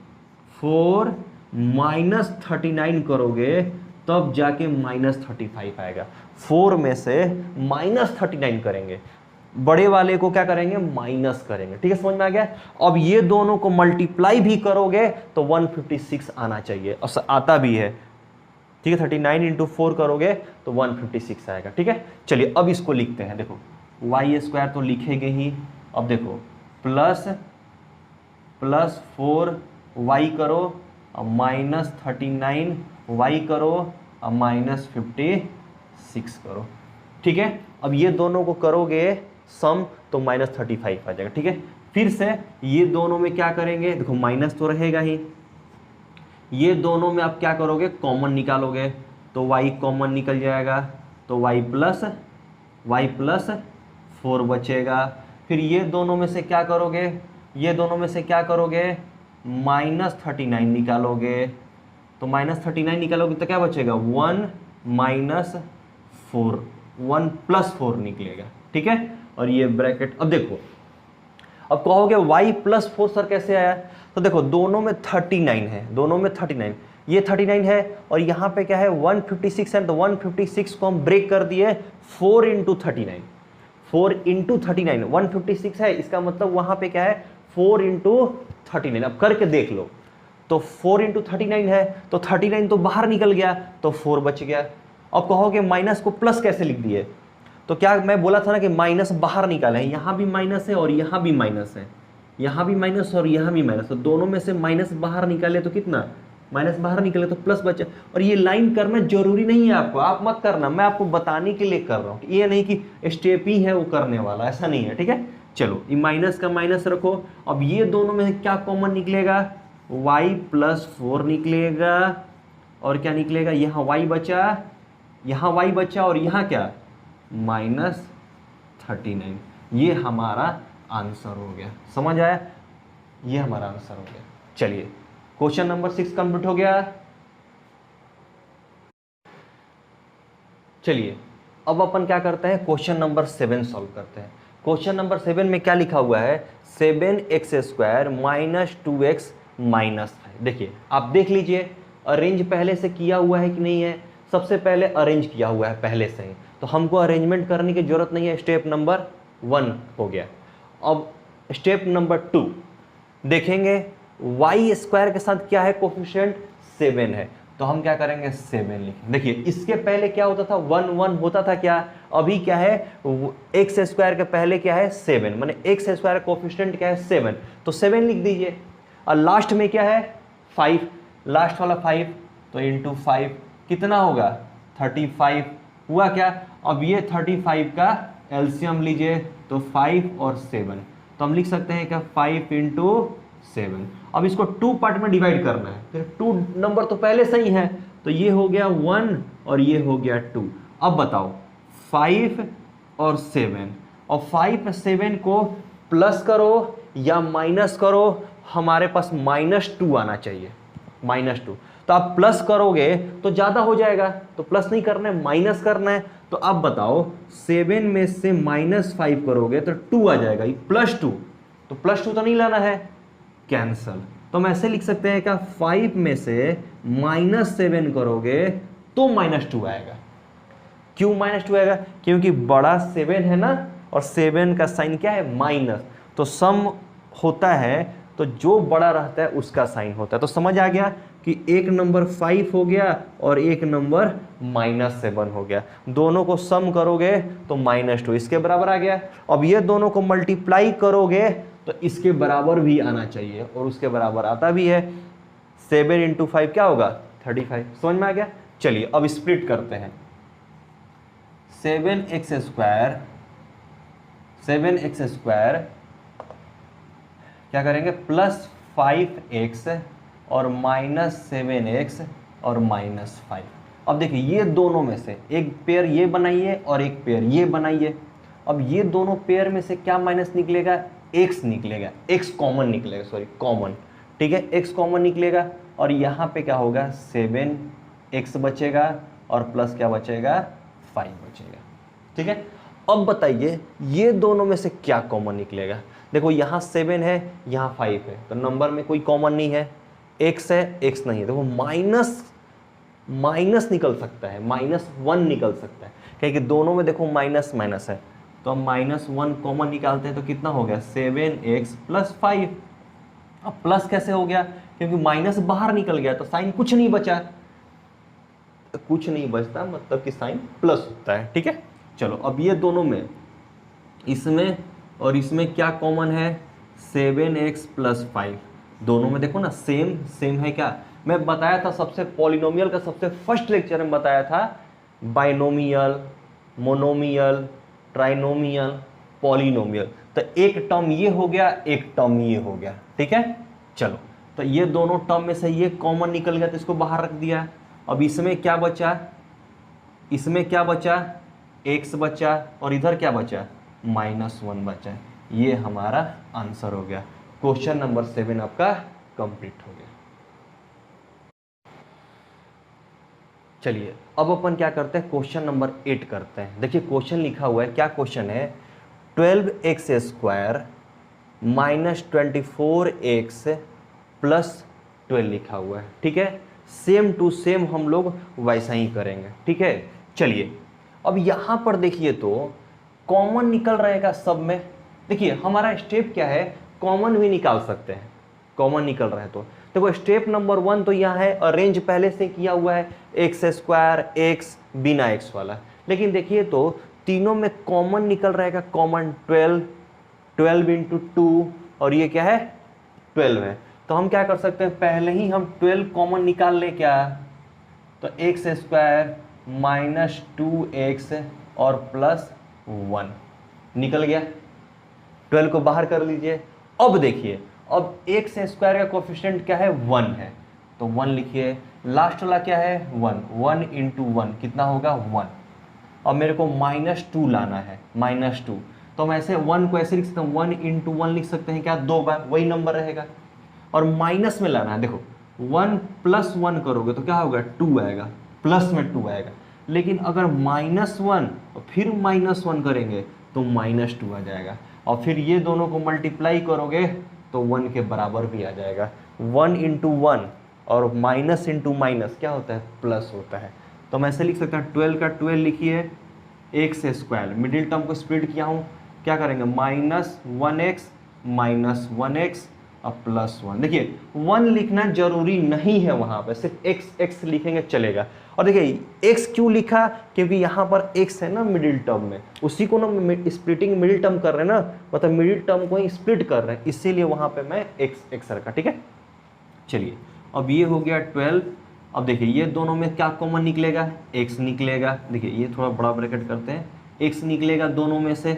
4 - 39 करोगे तब जाके -35 आएगा। 4 में से -39 करेंगे, बड़े वाले को क्या करेंगे माइनस करेंगे, ठीक है, समझ में आ गया। अब ये दोनों को मल्टीप्लाई भी करोगे तो 156 आना चाहिए, और आता भी है, ठीक है। 39 × 4 करोगे तो 156 आएगा, ठीक है। चलिए अब इसको लिखते हैं, देखो y² तो लिखेंगे ही। अब देखो प्लस 4 y करो और -39 y करो और -56 करो, ठीक है। अब ये दोनों को करोगे सम तो -35 आ जाएगा, ठीक है। फिर से ये दोनों में क्या करेंगे, देखो माइनस तो रहेगा ही, ये दोनों में आप क्या करोगे कॉमन निकालोगे, तो y कॉमन निकल जाएगा, तो y प्लस 4 बचेगा। फिर ये दोनों में से क्या करोगे, ये दोनों में से क्या करोगे -39 निकालोगे, तो -39 निकालोगे तो क्या बचेगा 1 - 4, 1 + 4 निकलेगा, ठीक है। और ये ब्रैकेट, अब देखो, अब कहोगे y + 4 सर कैसे आया, तो देखो दोनों में 39 है, दोनों में 39, ये 39 है और यहाँ पे क्या है 156 है, तो 156 को हम ब्रेक कर दिए 4 × 39, 4 × 39, 156 है, इसका मतलब वहाँ पे क्या है 4 × 39। अब करके देख लो, तो 4 × 39 है, तो 39 तो बाहर निकल गया, तो 4 बच गया। अब कहोगे माइनस को प्लस कैसे लिख दिए, तो क्या मैं बोला था ना कि माइनस बाहर निकाले हैं, यहाँ भी माइनस है और यहाँ भी माइनस है, यहाँ भी माइनस और यहाँ भी माइनस, तो दोनों में से माइनस बाहर निकाले तो कितना, माइनस बाहर निकले तो प्लस बचे। और ये लाइन करना जरूरी नहीं है आपको, आप मत करना, मैं आपको बताने के लिए कर रहा हूँ, ये नहीं कि स्टेप ही है वो करने वाला, ऐसा नहीं है, ठीक है। चलो ये माइनस का माइनस रखो, अब ये दोनों में से क्या कॉमन निकलेगा, y + 4 निकलेगा, और क्या निकलेगा, यहाँ y बचा, यहाँ y बचा, और यहाँ क्या -39, ये हमारा आंसर हो गया। समझ आया, ये हमारा आंसर हो गया। चलिए क्वेश्चन नंबर 6 कंप्लीट हो गया। चलिए अब अपन क्या करते हैं, क्वेश्चन नंबर 7 सॉल्व करते हैं। क्वेश्चन नंबर 7 में क्या लिखा हुआ है, 7x² - 2x - 5। देखिए आप देख लीजिए, अरेंज पहले से किया हुआ है कि नहीं है, सबसे पहले अरेंज किया हुआ है पहले से ही, तो हमको अरेंजमेंट करने की जरूरत नहीं है, स्टेप नंबर 1 हो गया। अब स्टेप नंबर 2 देखेंगे, y² के साथ क्या है कोफिशिएंट 7 है, तो हम क्या करेंगे 7 लिखेंगे। देखिए इसके पहले क्या होता था 1 1 होता था क्या, अभी क्या है x² के पहले क्या है 7, माने x² कोफिशिएंट क्या है 7, तो 7 लिख दीजिए। और लास्ट में क्या है 5, लास्ट वाला 5, तो × 5 कितना होगा 35 हुआ क्या। अब ये 35 का एलसीएम लीजिए, तो 5 और 7, तो हम लिख सकते हैं क्या 5 × 7। अब इसको 2 पार्ट में डिवाइड करना है, फिर 2 नंबर तो पहले सही है, तो ये हो गया 1 और ये हो गया 2। अब बताओ 5 और 7, और 5 7 को प्लस करो या माइनस करो, हमारे पास -2 आना चाहिए, -2। तो आप प्लस करोगे तो ज्यादा हो जाएगा, तो प्लस नहीं करना है माइनस करना है। तो अब बताओ 7 में से -5 करोगे तो 2 आ जाएगा, +2, तो +2 तो नहीं लाना है, कैंसल। तो हम ऐसे लिख सकते हैं क्या 5 में से -7 करोगे तो -2 आएगा। क्यों -2 आएगा, क्योंकि बड़ा 7 है ना, और 7 का साइन क्या है माइनस, तो सम होता है तो जो बड़ा रहता है उसका साइन होता है। तो समझ आ गया कि एक नंबर 5 हो गया और एक नंबर -7 हो गया, दोनों को सम करोगे तो -2 इसके बराबर आ गया। अब ये दोनों को मल्टीप्लाई करोगे तो इसके बराबर भी आना चाहिए, और उसके बराबर आता भी है। 7 × 5 क्या होगा 35, समझ में आ गया। चलिए अब स्प्लिट करते हैं, 7x² क्या करेंगे +5x और -7x और -5। अब देखिए ये दोनों में से एक पेयर ये बनाइए और एक पेयर ये बनाइए। अब ये दोनों पेयर में से क्या माइनस निकलेगा, x निकलेगा, x कॉमन निकलेगा, सॉरी कॉमन, ठीक है, x कॉमन निकलेगा। और यहाँ पे क्या होगा 7x बचेगा और प्लस क्या बचेगा 5 बचेगा, ठीक है। अब बताइए ये दोनों में से क्या कॉमन निकलेगा। देखो यहाँ 7 है, यहाँ 5 है, तो नंबर में कोई कॉमन नहीं है, x है, x नहीं है, देखो माइनस निकल सकता है, -1 निकल सकता है, क्योंकि दोनों में देखो माइनस माइनस है, तो हम -1 कॉमन निकालते हैं तो कितना हो गया 7x + 5। अब प्लस कैसे हो गया, क्योंकि माइनस बाहर निकल गया तो साइन कुछ नहीं बचा, कुछ नहीं बचता मतलब कि साइन प्लस होता है, ठीक है। चलो अब ये दोनों में, इसमें और इसमें क्या कॉमन है 7x + 5, दोनों में देखो ना सेम है। क्या मैं बताया था सबसे, पॉलिनोमियल का सबसे फर्स्ट लेक्चर में बताया था, बाइनोमियल, मोनोमियल, ट्राइनोमियल, पॉलिनोमियल। तो एक टर्म ये हो गया, एक टर्म ये हो गया, ठीक है। चलो तो ये दोनों टर्म में से ये कॉमन निकल गया तो इसको बाहर रख दिया। अब इसमें क्या बचा, इसमें क्या बचा x बचा, और इधर क्या बचा -1 बचा। ये हमारा आंसर हो गया। क्वेश्चन नंबर 7 आपका कंप्लीट हो गया। चलिए अब अपन क्या करते हैं, क्वेश्चन नंबर 8 करते हैं। देखिए क्वेश्चन लिखा हुआ है, क्या क्वेश्चन है, 12x² माइनस 24x प्लस 12 लिखा हुआ है। ठीक है, सेम टू सेम हम लोग वैसा ही करेंगे। ठीक है, चलिए अब यहां पर देखिए तो कॉमन निकल रहेगा सब में। देखिए हमारा स्टेप क्या है, कॉमन भी निकाल सकते हैं, कॉमन निकल रहा है तो देखो स्टेप नंबर 1 तो यहाँ है, अरेंज पहले से किया हुआ है, x² x बिना x वाला। लेकिन देखिए तो तीनों में कॉमन निकल रहेगा, कॉमन 12 इंटू 2 और ये क्या है 12 है। तो हम क्या कर सकते हैं, पहले ही हम 12 कॉमन निकाल ले क्या, तो x² माइनस 2x और प्लस 1 निकल गया, 12 को बाहर कर लीजिए। अब देखिए अब x² का कोफिशिएंट क्या है 1 है, तो 1 लिखिए, लास्ट वाला क्या है 1 इंटू 1 कितना होगा 1। अब मेरे को -2 लाना है, -2, तो हम ऐसे 1 को ऐसे लिख सकते हैं, 1 इंटू 1 लिख सकते हैं क्या, 2 बार वही नंबर रहेगा। और माइनस में लाना है, देखो 1 प्लस 1 करोगे तो क्या होगा 2 आएगा, प्लस में 2 आएगा। लेकिन अगर -1 और फिर -1 करेंगे तो -2 आ जाएगा, और फिर ये दोनों को मल्टीप्लाई करोगे तो 1 के बराबर भी आ जाएगा। 1 इंटू 1 और माइनस इंटू माइनस क्या होता है, प्लस होता है। तो मैं ऐसे लिख सकता हूँ 12 का 12 लिखिए, x², मिडिल टर्म को स्प्लिट किया हूँ, क्या करेंगे -1x माइनस 1x और प्लस 1। देखिए 1 लिखना जरूरी नहीं है, वहां पर सिर्फ x लिखेंगे चलेगा। और देखिए x क्यों लिखा, क्योंकि यहाँ पर x है ना मिडिल टर्म में, उसी को ना स्प्लिटिंग मिडिल टर्म कर रहे हैं ना, मतलब मिडिल टर्म को ही स्प्लिट कर रहे हैं, इसीलिए वहां पे मैं x रखा। ठीक है, चलिए अब ये हो गया 12। अब देखिए ये दोनों में क्या कॉमन निकलेगा, x निकलेगा। देखिए ये थोड़ा बड़ा ब्रैकेट करते हैं, x निकलेगा दोनों में से,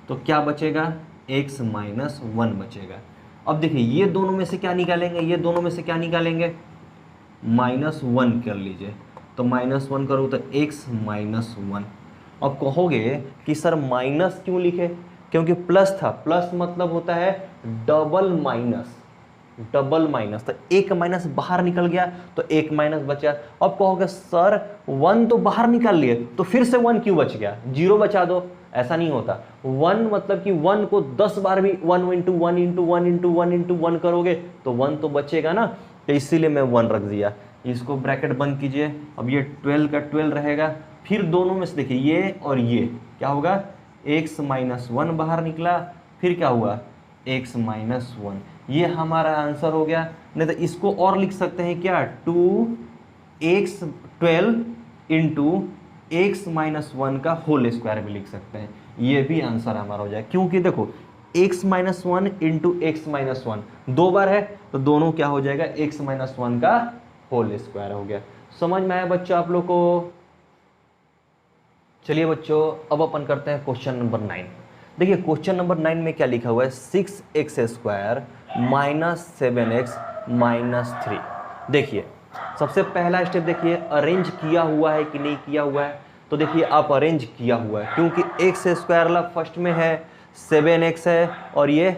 तो क्या बचेगा x माइनस 1 बचेगा। अब देखिए ये दोनों में से क्या निकालेंगे, ये दोनों में से क्या निकालेंगे, -1 कर लीजिए, तो -1 करो तो x माइनस 1। अब कहोगे कि सर माइनस क्यों लिखे, क्योंकि प्लस था, प्लस मतलब होता है डबल माइनस, डबल माइनस, तो एक माइनस बाहर निकल गया तो एक माइनस बचा। अब कहोगे सर 1 तो बाहर निकाल लिए तो फिर से 1 क्यों बच गया, 0 बचा दो, ऐसा नहीं होता। 1 मतलब कि 1 को 10 बार भी 1 इंटू 1 इंटू 1 इंटू 1 इंटू 1 करोगे तो 1 तो बचेगा ना, तो इसीलिए मैं 1 रख दिया। इसको ब्रैकेट बंद कीजिए, अब ये 12 का 12 रहेगा, फिर दोनों में से देखिए ये और ये क्या होगा, x माइनस 1 बाहर निकला, फिर क्या हुआ x माइनस 1, ये हमारा आंसर हो गया। नहीं तो इसको और लिख सकते हैं क्या, 2x12 इंटू x माइनस 1 का होल स्क्वायर भी लिख सकते हैं, ये भी आंसर हमारा हो जाए। क्योंकि देखो x minus 1 into x minus 1 2 बार है, तो दोनों क्या हो जाएगा, x माइनस 1 का होल स्क्वायर हो गया। समझ में आया बच्चों आप लोग को। चलिए बच्चों अब अपन करते हैं क्वेश्चन नंबर 9। देखिए क्वेश्चन नंबर 9 में क्या लिखा हुआ है, 6x² माइनस 7x माइनस 3। देखिए सबसे पहला स्टेप देखिए अरेंज किया हुआ है कि नहीं किया हुआ है, तो देखिए आप अरेंज किया हुआ है, क्योंकि x² वाला फर्स्ट में है, 7x है और ये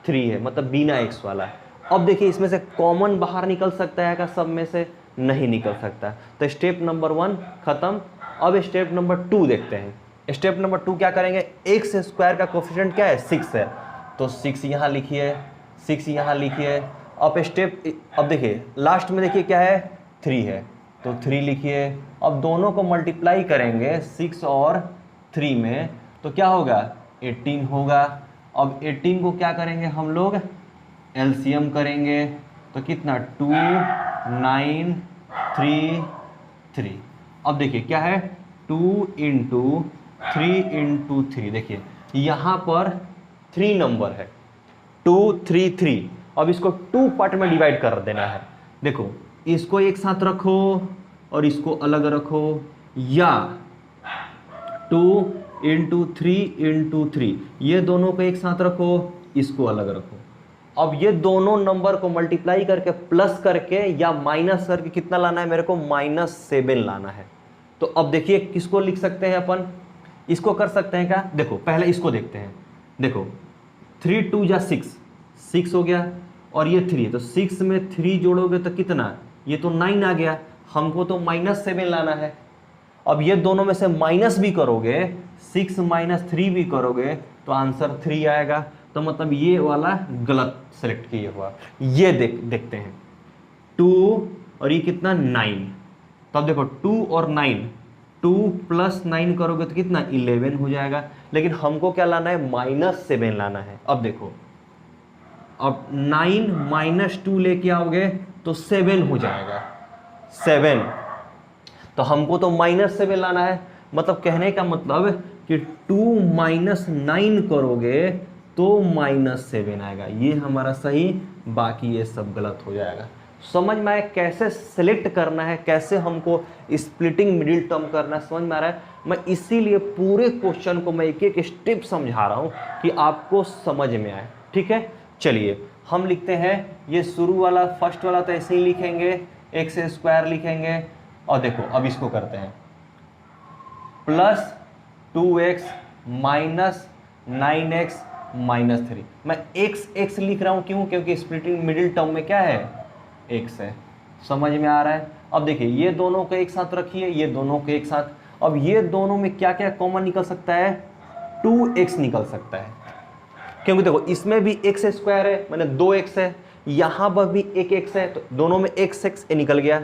3 है, मतलब बिना x वाला है। अब देखिए इसमें से कॉमन बाहर निकल सकता है क्या, सब में से नहीं निकल सकता, तो स्टेप नंबर 1 खत्म। अब स्टेप नंबर 2 देखते हैं। स्टेप नंबर 2 क्या करेंगे, x² का कोफिशिएंट क्या है 6 है, तो 6 यहाँ लिखिए, 6 यहाँ लिखिए। अब देखिए लास्ट में देखिए क्या है 3 है, तो 3 लिखिए। अब दोनों को मल्टीप्लाई करेंगे 6 और 3 में, तो क्या होगा 18 होगा। अब 18 को क्या करेंगे हम लोग, एलसीएम करेंगे, तो कितना 2 9 3 3। अब देखिए क्या है 2 इंटू 3 इंटू 3, देखिए यहाँ पर 3 नंबर है, 2 3 3। अब इसको 2 पार्ट में डिवाइड कर देना है। देखो इसको एक साथ रखो और इसको अलग रखो, या 2 इंटू 3 इंटू 3, ये दोनों को एक साथ रखो, इसको अलग रखो। अब ये दोनों नंबर को मल्टीप्लाई करके प्लस करके या माइनस करके कितना लाना है मेरे को, -7 लाना है। तो अब देखिए किसको लिख सकते हैं अपन, इसको कर सकते हैं क्या, देखो पहले इसको देखते हैं। देखो 3 2 जा 6 हो गया, और ये 3 है, तो 6 में 3 जोड़ोगे तो कितना, ये तो 9 आ गया। हमको तो -7 लाना है। अब ये दोनों में से माइनस भी करोगे, 6 - 3 भी करोगे तो आंसर 3 आएगा। तो मतलब ये वाला गलत सेलेक्ट किया हुआ। ये देखते हैं 2 और ये कितना 9। तो अब देखो 2 और 9, 2 + 9 करोगे तो कितना 11 हो जाएगा। लेकिन हमको क्या लाना है, -7 लाना है। अब देखो, अब 9 - 2 लेके आओगे तो 7 हो जाएगा, 7। तो हमको तो -7 लाना है। मतलब कहने का मतलब कि 2 - 9 करोगे तो -7 आएगा। ये हमारा सही, बाकी ये सब गलत हो जाएगा। समझ में आया कैसे सिलेक्ट करना है, कैसे हमको स्प्लिटिंग मिडिल टर्म करना है, समझ में आ रहा है। मैं इसीलिए पूरे क्वेश्चन को मैं एक एक स्टेप समझा रहा हूं कि आपको समझ में आए। ठीक है, चलिए हम लिखते हैं। ये शुरू वाला फर्स्ट वाला तो ऐसे ही लिखेंगे, x² लिखेंगे। और देखो अब इसको करते हैं +2x - 9x - 3। मैं x लिख रहा हूं, क्यों? क्योंकि स्प्लिटिंग मिडिल टर्म में क्या है, x है। समझ में आ रहा है। अब देखिए ये दोनों को एक साथ रखिए, ये दोनों को एक साथ। अब ये दोनों में क्या क्या कॉमन निकल सकता है, 2x निकल सकता है। क्योंकि देखो इसमें भी x² है, मैंने 2x है, यहां पर भी एक x है, तो दोनों में x निकल गया।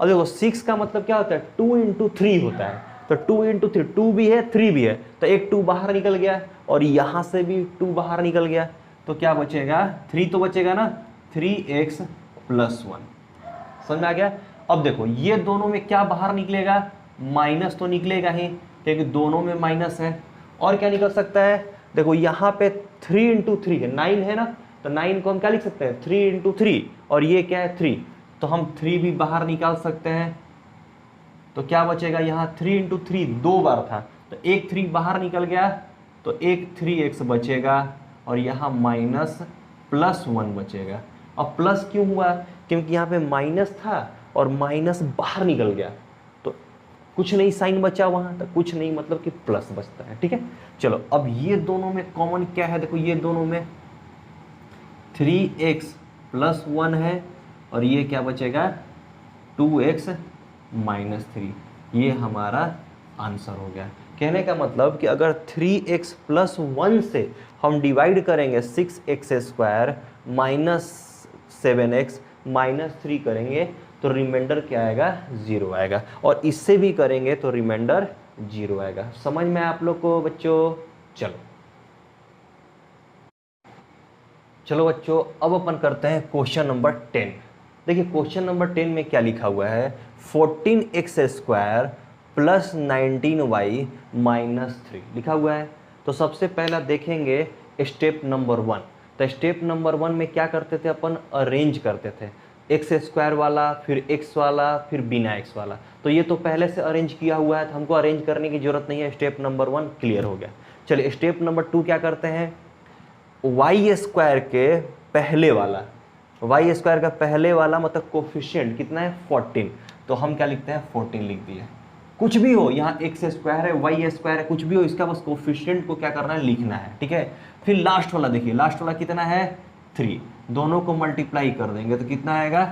अब देखो 6 का मतलब क्या होता है, 2 × 3 होता है। तो 2 × 3, 2 भी है 3 भी है, तो एक 2 बाहर निकल गया और यहां से भी 2 बाहर निकल गया। तो क्या बचेगा, 3 तो बचेगा ना, 3x + 1। समझ में आ गया। अब देखो ये दोनों में क्या बाहर निकलेगा, माइनस तो निकलेगा ही, क्योंकि दोनों में माइनस है। और क्या निकल सकता है, देखो यहाँ पे 3 × 3 है, 9 है ना, तो 9 को हम क्या लिख सकते हैं, 3 × 3। और ये क्या है 3, तो हम 3 भी बाहर निकाल सकते हैं। तो क्या बचेगा, यहाँ 3 × 3 2 बार था, तो एक 3 बाहर निकल गया, तो एक 3x बचेगा। और यहाँ -+1 बचेगा। अब प्लस क्यों हुआ, क्योंकि यहाँ पे माइनस था और माइनस बाहर निकल गया, तो कुछ नहीं साइन बचा वहाँ, तो कुछ नहीं मतलब कि प्लस बचता है। ठीक है, चलो अब ये दोनों में कॉमन क्या है, देखो ये दोनों में 3x + 1 है और ये क्या बचेगा 2x - 3। ये हमारा आंसर हो गया। कहने का मतलब कि अगर 3x + 1 से हम डिवाइड करेंगे 6x² - 7x - 3 करेंगे तो रिमाइंडर क्या आएगा, 0 आएगा। और इससे भी करेंगे तो रिमाइंडर 0 आएगा। समझ में आप लोग को बच्चों। चलो बच्चों, अब अपन करते हैं क्वेश्चन नंबर 10। देखिए क्वेश्चन नंबर 10 में क्या लिखा हुआ है, 14x² + 19y - 3 लिखा हुआ है। तो सबसे पहला देखेंगे स्टेप नंबर 1। तो स्टेप नंबर 1 में क्या करते थे अपन, अरेंज करते थे, x² वाला, फिर x वाला, फिर बिना x वाला। तो ये तो पहले से अरेंज किया हुआ है, तो हमको अरेंज करने की जरूरत नहीं है। स्टेप नंबर 1 क्लियर हो गया। चलिए स्टेप नंबर 2 क्या करते हैं, y² के पहले वाला, y² का पहले वाला मतलब कोफिशिएंट कितना है 14। तो हम क्या लिखते हैं 14 लिख दिए। कुछ भी हो, यहाँ x² है, y² है, कुछ भी हो, इसका बस कोफिशिएंट को क्या करना है, लिखना है। ठीक है, फिर लास्ट वाला देखिए, लास्ट वाला कितना है 3, दोनों को मल्टीप्लाई कर देंगे तो कितना आएगा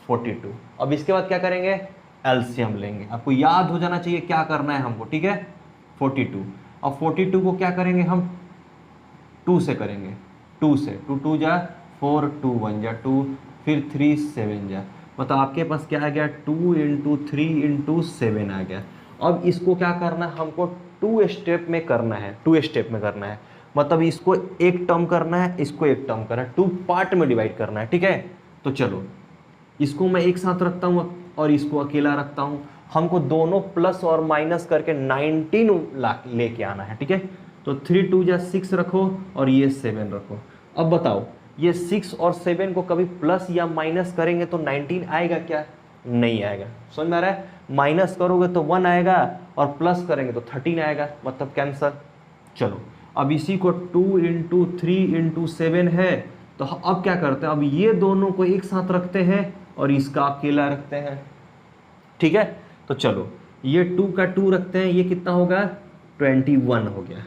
42। अब इसके बाद क्या करेंगे, एलसीएम लेंगे। आपको याद हो जाना चाहिए क्या करना है हमको। ठीक है, 42। अब 42 को क्या करेंगे हम, 2 से करेंगे, 2 से, 2 2 जा 4, 2 1 जा 2, फिर 3 7 जा, मतलब आपके पास क्या आ गया 2 × 3 × 7 आ गया। अब इसको क्या करना है, हमको 2 स्टेप में करना है, 2 स्टेप में करना है। मतलब इसको एक टर्म करना है, इसको एक टर्म करना है, 2 पार्ट में डिवाइड करना है। ठीक है, तो चलो इसको मैं एक साथ रखता हूँ और इसको अकेला रखता हूँ। हमको दोनों प्लस और माइनस करके 19 लेके आना है। ठीक है, तो 3 2 जा 6 रखो और ये 7 रखो। अब बताओ ये 6 और 7 को कभी प्लस या माइनस करेंगे तो 19 आएगा क्या, नहीं आएगा। समझ में आ रहा है, माइनस करोगे तो 1 आएगा और प्लस करेंगे तो 13 आएगा, मतलब कैंसर। चलो अब इसी को 2 × 3 × 7 है, तो अब क्या करते हैं, अब ये दोनों को एक साथ रखते हैं और इसका अकेला रखते हैं। ठीक है, तो चलो ये 2 का 2 रखते हैं, ये कितना होगा 21 हो गया।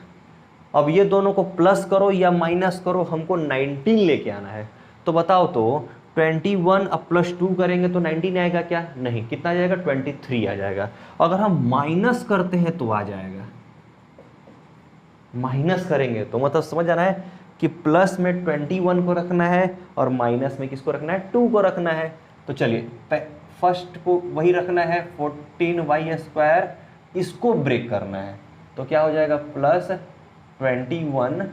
अब ये दोनों को प्लस करो या माइनस करो, हमको 19 लेके आना है। तो बताओ तो 21 अब +2 करेंगे तो 19 आएगा क्या? नहीं, कितना आ जाएगा? 23 आ जाएगा। अगर हम माइनस करते हैं तो आ जाएगा, माइनस करेंगे तो मतलब समझ आ रहा है कि प्लस में 21 को रखना है और माइनस में किसको रखना है? 2 को रखना है। तो चलिए फर्स्ट को वही रखना है 14y², इसको ब्रेक करना है तो क्या हो जाएगा? प्लस 21y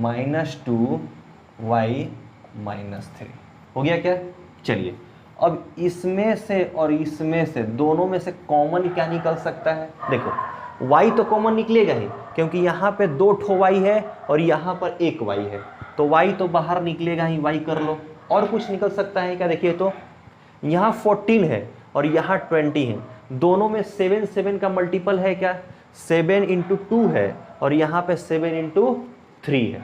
-2y -3 हो गया क्या? चलिए अब इसमें से और इसमें से दोनों में से कॉमन क्या निकल सकता है? देखो y तो कॉमन निकलेगा ही, क्योंकि यहाँ पे 2 ठो y है और यहाँ पर 1 y है, तो y तो बाहर निकलेगा ही, y कर लो। और कुछ निकल सकता है क्या? देखिए तो यहाँ 14 है और यहाँ 20 है, दोनों में 7 7 का मल्टीपल है क्या? 7 × 2 है और यहाँ पे 7 × 3 है,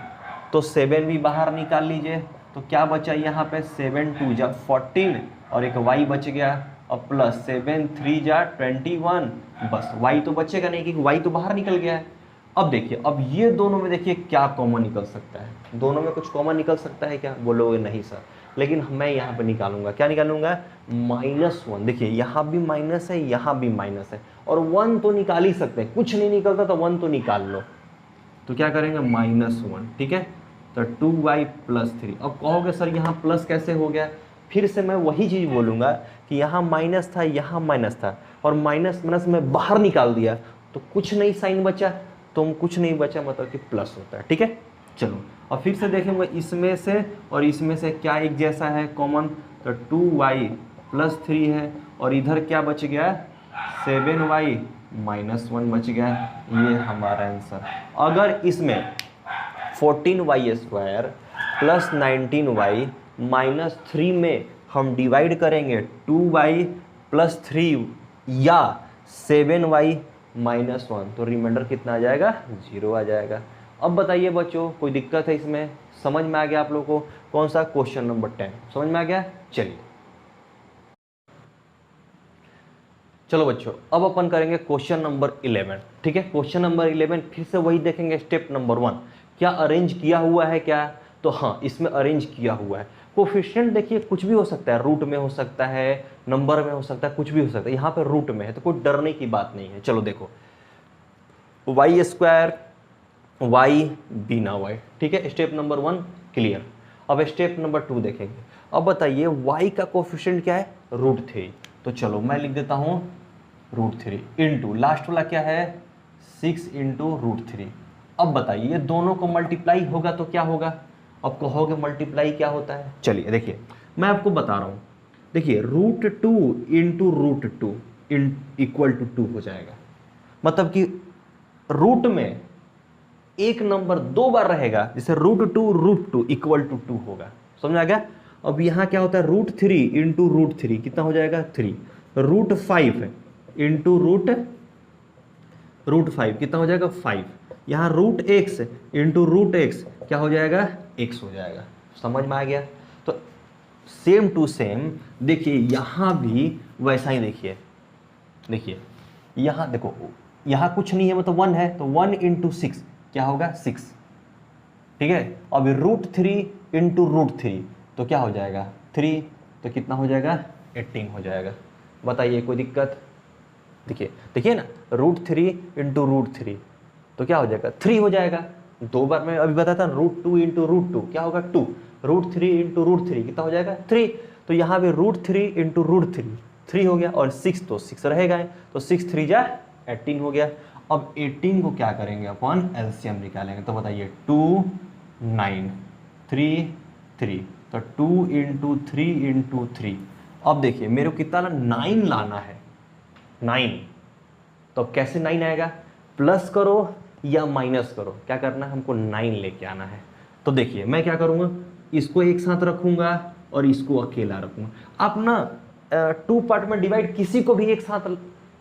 तो 7 भी बाहर निकाल लीजिए। तो क्या बचा यहाँ पे? 7 2 जा 14 और एक y बच गया और प्लस 7 3 जा 21, बस y तो बचेगा नहीं क्योंकि y तो बाहर निकल गया है। अब देखिए, अब ये दोनों में देखिए क्या कॉमन निकल सकता है? दोनों में कुछ कॉमन निकल सकता है क्या? बोलोगे नहीं सर, लेकिन मैं यहाँ पे निकालूंगा। क्या निकालूंगा? -1। देखिए यहाँ भी माइनस है, यहाँ भी माइनस है, और 1 तो निकाल ही सकते हैं, कुछ नहीं निकलता तो 1 तो निकाल लो। तो क्या करेंगे? -1, ठीक है। तो 2y + 3। अब कहोगे सर यहाँ प्लस कैसे हो गया? फिर से मैं वही चीज़ बोलूँगा कि यहाँ माइनस था, यहाँ माइनस था, और माइनस माइनस में बाहर निकाल दिया तो कुछ नहीं साइन बचा, तो कुछ नहीं बचा मतलब कि प्लस होता है, ठीक है। चलो और फिर से देखेंगे इसमें से और इसमें से क्या एक जैसा है कॉमन? तो 2y + 3 है और इधर क्या बच गया? 7y -1 बच गया। ये हमारा आंसर। अगर इसमें 14y² + 19y -3 में हम डिवाइड करेंगे 2y + 3 या 7y -1 तो रिमाइंडर कितना आ जाएगा? 0 आ जाएगा। अब बताइए बच्चों, कोई दिक्कत है इसमें? समझ में आ गया आप लोगों को? कौन सा? क्वेश्चन नंबर 10 समझ में आ गया? चलिए चलो बच्चों, अब अपन करेंगे क्वेश्चन नंबर 11, ठीक है। क्वेश्चन नंबर 11 फिर से वही देखेंगे, स्टेप नंबर 1 क्या अरेंज किया हुआ है क्या? तो हाँ, इसमें अरेंज किया हुआ है। कोफिशिएंट देखिए कुछ भी हो सकता है, रूट में हो सकता है, नंबर में हो सकता है, कुछ भी हो सकता है। यहाँ पे रूट में है तो कोई डरने की बात नहीं है। चलो देखो y² y बिना y, ठीक है। Step number 1 clear. अब स्टेप नंबर 2 देखेंगे। अब बताइए y का कोफिशिएंट क्या है? √3। तो चलो मैं लिख देता हूँ √3 इंटू लास्ट वाला क्या है? 6 × √3। अब बताइए दोनों को मल्टीप्लाई होगा तो क्या होगा? अब कहोगे मल्टीप्लाई क्या होता है? चलिए देखिए मैं आपको बता रहा हूँ। देखिए √2 × √2 = 2 हो जाएगा। मतलब कि रूट में एक नंबर 2 बार रहेगा, जैसे √2 √2 = 2 होगा। समझ आ गया? अब यहाँ क्या होता है? √3 × √3 कितना हो जाएगा? 3। √5 × √5 कितना हो जाएगा? 5। यहाँ √x × √x क्या हो जाएगा? x हो जाएगा। समझ में आ गया? तो सेम टू सेम देखिए यहाँ भी वैसा ही। देखिए यहाँ देखो, यहाँ कुछ नहीं है मतलब 1 है, तो 1 × 6 क्या होगा? 6, ठीक है। अब √3 × √3 तो क्या हो जाएगा? 3, तो कितना हो जाएगा? 18 हो जाएगा। बताइए कोई दिक्कत? देखिए ना, √3 × √3 तो क्या हो जाएगा? 3 हो जाएगा। 2 बार मैं अभी बताता हूँ, √2 × √2 क्या होगा? 2। √3 × √3 कितना हो जाएगा? 3। तो यहाँ पे √3 × √3 3 हो गया, और 6 तो 6 रहेगा, तो 6 3 जा 18 हो गया। अब 18 को क्या करेंगे अपन? एलसीएम निकालेंगे। तो बताइए 2 9 3 3, तो 2 × 3 × 3। अब देखिए मेरे को कितना 9 लाना है, 9। तो अब कैसे 9 आएगा? प्लस करो या माइनस करो, क्या करना है हमको? 9 लेके आना है। तो देखिए मैं क्या करूँगा, इसको एक साथ रखूँगा और इसको अकेला रखूँगा। आप ना 2 पार्ट में डिवाइड किसी को भी एक साथ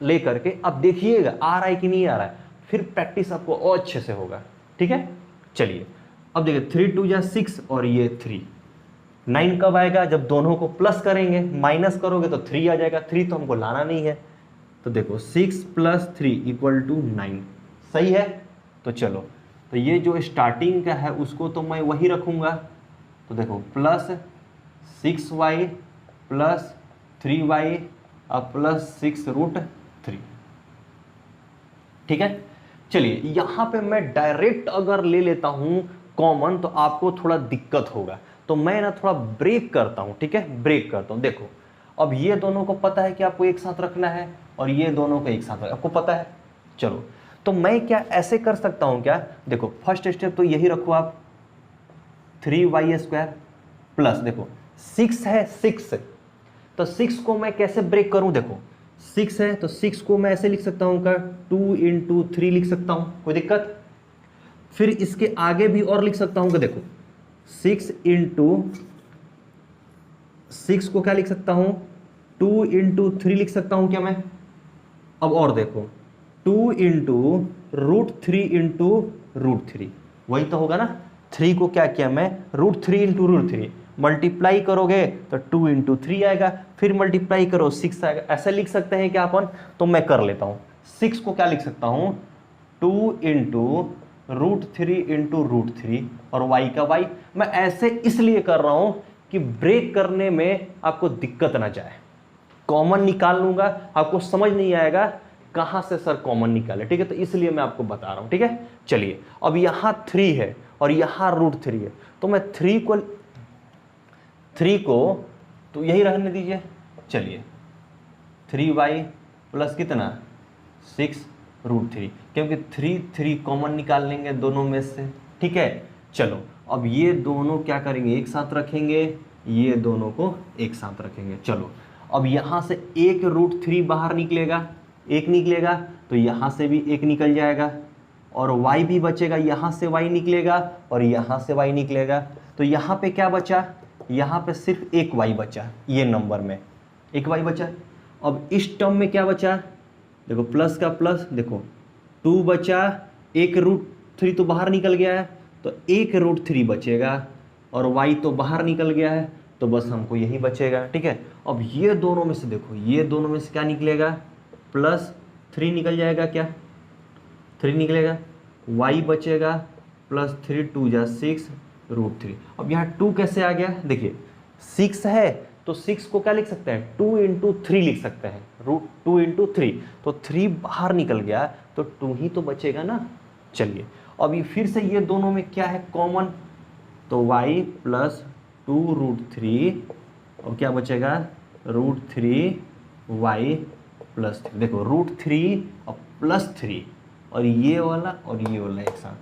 ले करके आप देखिएगा आ रहा है कि नहीं आ रहा है, फिर प्रैक्टिस आपको और अच्छे से होगा, ठीक है। चलिए अब देखिए 3 2 जा 6 और ये 3। 9 कब आएगा? जब दोनों को प्लस करेंगे, माइनस करोगे तो 3 आ जाएगा। 3 तो हमको लाना नहीं है, तो देखो 6 + 3 = 9, सही है। तो चलो, तो ये जो स्टार्टिंग का है उसको तो मैं वही रखूँगा, तो देखो प्लस 6y प्लस 3y और प्लस 6√3। ठीक है, चलिए यहां पे मैं डायरेक्ट अगर ले लेता हूं कॉमन तो आपको थोड़ा दिक्कत होगा, तो मैं ना थोड़ा ब्रेक करता हूं। ठीक है, ब्रेक करता हूं। देखो अब ये दोनों को पता है कि आपको एक साथ रखना है और ये दोनों को एक साथ आपको पता है। चलो तो मैं क्या ऐसे कर सकता हूं क्या, देखो फर्स्ट स्टेप तो यही रखो आप 3y² प्लस देखो 6 है 6, तो 6 को मैं कैसे ब्रेक करूं, देखो 6 है तो 6 को मैं ऐसे लिख सकता हूं का 2 × 3 लिख सकता हूं, कोई दिक्कत। फिर इसके आगे भी और लिख सकता हूं कि देखो 6 × 6 को क्या लिख सकता हूं 2 × 3 लिख सकता हूं क्या मैं। अब और देखो 2 × √3 × √3, वही तो होगा ना। 3 को क्या किया मैं √3 × √3, मल्टीप्लाई करोगे तो 2 × 3 आएगा, फिर मल्टीप्लाई करो 6 आएगा। ऐसे लिख सकते हैं क्या अपन, तो मैं कर लेता हूं 6 को क्या लिख सकता हूं 2 × √3 × √3 और y का y। मैं ऐसे इसलिए कर रहा हूं कि ब्रेक करने में आपको दिक्कत ना जाए। कॉमन निकाल लूंगा, आपको समझ नहीं आएगा कहां से सर कॉमन निकाले। ठीक है, तो इसलिए मैं आपको बता रहा हूं। ठीक है, चलिए अब यहां 3 है और यहां √3 है, तो मैं 3 को तो यही रहने दीजिए। चलिए 3y प्लस कितना 6√3, क्योंकि 3 कॉमन निकाल लेंगे दोनों में से। ठीक है, चलो अब ये दोनों क्या करेंगे एक साथ रखेंगे, ये दोनों को एक साथ रखेंगे। चलो अब यहां से एक √3 बाहर निकलेगा, एक निकलेगा तो यहां से भी एक निकल जाएगा और y भी बचेगा, यहां से y निकलेगा और यहां से y निकलेगा। तो यहां पे क्या बचा, यहां पे सिर्फ एक y बचा, ये नंबर में एक y बचा। अब इस टर्म में क्या बचा, देखो प्लस का प्लस, देखो 2 बचा, एक √3 तो बाहर निकल गया है तो एक √3 बचेगा और y तो बाहर निकल गया है तो बस हमको यही बचेगा। ठीक है, अब ये दोनों में से देखो, ये दोनों में से क्या निकलेगा +3 निकल जाएगा, क्या 3 निकलेगा, y बचेगा +3 2 जा 6√3। अब यहाँ 2 कैसे आ गया, देखिए 6 है तो 6 को क्या लिख सकते हैं 2 × 3 लिख सकते हैं, √2 × 3, तो 3 बाहर निकल गया तो 2 ही तो बचेगा ना। चलिए अभी फिर से ये दोनों में क्या है कॉमन, तो y + 2√3 और क्या बचेगा √3y + 3। देखो √3 और +3 और ये वाला एक साथ,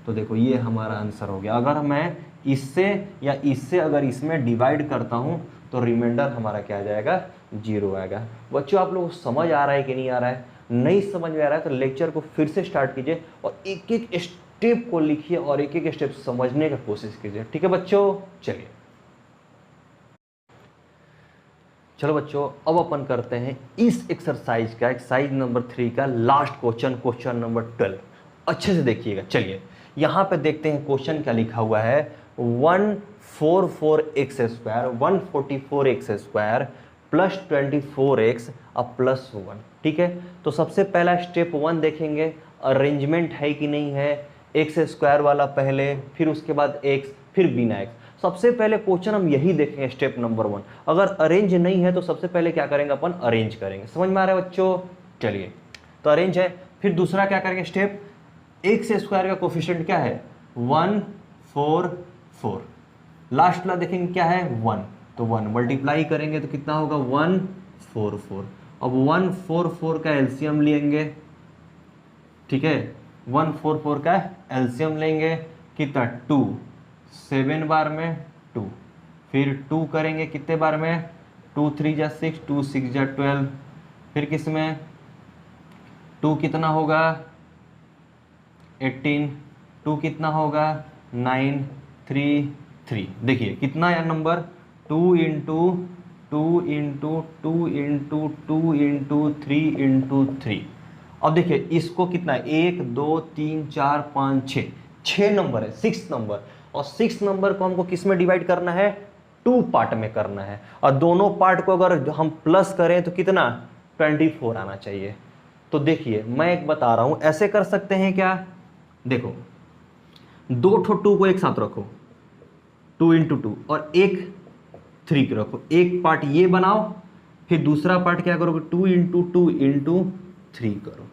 तो देखो ये हमारा आंसर हो गया। अगर मैं इससे या इससे अगर इसमें डिवाइड करता हूं तो रिमाइंडर हमारा क्या आ जाएगा 0 आएगा। बच्चों आप लोगों को समझ आ रहा है कि नहीं आ रहा है, नहीं समझ में आ रहा है तो लेक्चर को फिर से स्टार्ट कीजिए और एक एक स्टेप को लिखिए और एक एक स्टेप समझने का कोशिश कीजिए। ठीक है बच्चों, चलिए चलो बच्चों अब अपन करते हैं इस एक्सरसाइज का, एक्सरसाइज नंबर 3 का लास्ट क्वेश्चन, क्वेश्चन नंबर 12। अच्छे से देखिएगा। चलिए यहां पे देखते हैं क्वेश्चन क्या लिखा हुआ है, 144x² 144x² प्लस 24x अब +1। ठीक है, तो सबसे पहला स्टेप 1 देखेंगे, अरेंजमेंट है कि नहीं है, x² वाला पहले, फिर उसके बाद x, फिर बिना x। सबसे पहले क्वेश्चन हम यही देखेंगे स्टेप नंबर 1। अगर अरेंज नहीं है तो सबसे पहले क्या करेंगे अपन अरेंज करेंगे। समझ में आ रहा है बच्चों, चलिए तो अरेंज है। फिर दूसरा क्या करेंगे स्टेप, x² का कोफिशिएंट क्या है 144, लास्ट वाला देखेंगे क्या है 1, तो 1 मल्टीप्लाई करेंगे तो कितना होगा 144। अब 144 का एलसीएम लेंगे। ठीक है, 144 का एलसीएम लेंगे कितना 2, 7 बार में 2, फिर 2 करेंगे कितने बार में 2 3 जा 6, 2 6 जा 12, फिर किस में 2 कितना होगा 18, 2 कितना होगा 9 3 3। देखिए कितना है नंबर 2 × 2 × 2 × 2 × 3 × 3। अब देखिए इसको कितना है 1 2 3 4 5 6 नंबर है, 6 नंबर, और 6 नंबर को हमको किस में डिवाइड करना है 2 पार्ट में करना है, और दोनों पार्ट को अगर हम प्लस करें तो कितना 24 आना चाहिए। तो देखिए मैं एक बता रहा हूं, ऐसे कर सकते हैं क्या, देखो 2 ठो 2 को एक साथ रखो, 2 इंटू 2 और एक 3 के रखो, एक पार्ट ये बनाओ, फिर दूसरा पार्ट क्या करोगे 2 इंटू 2 इंटू 3 करो,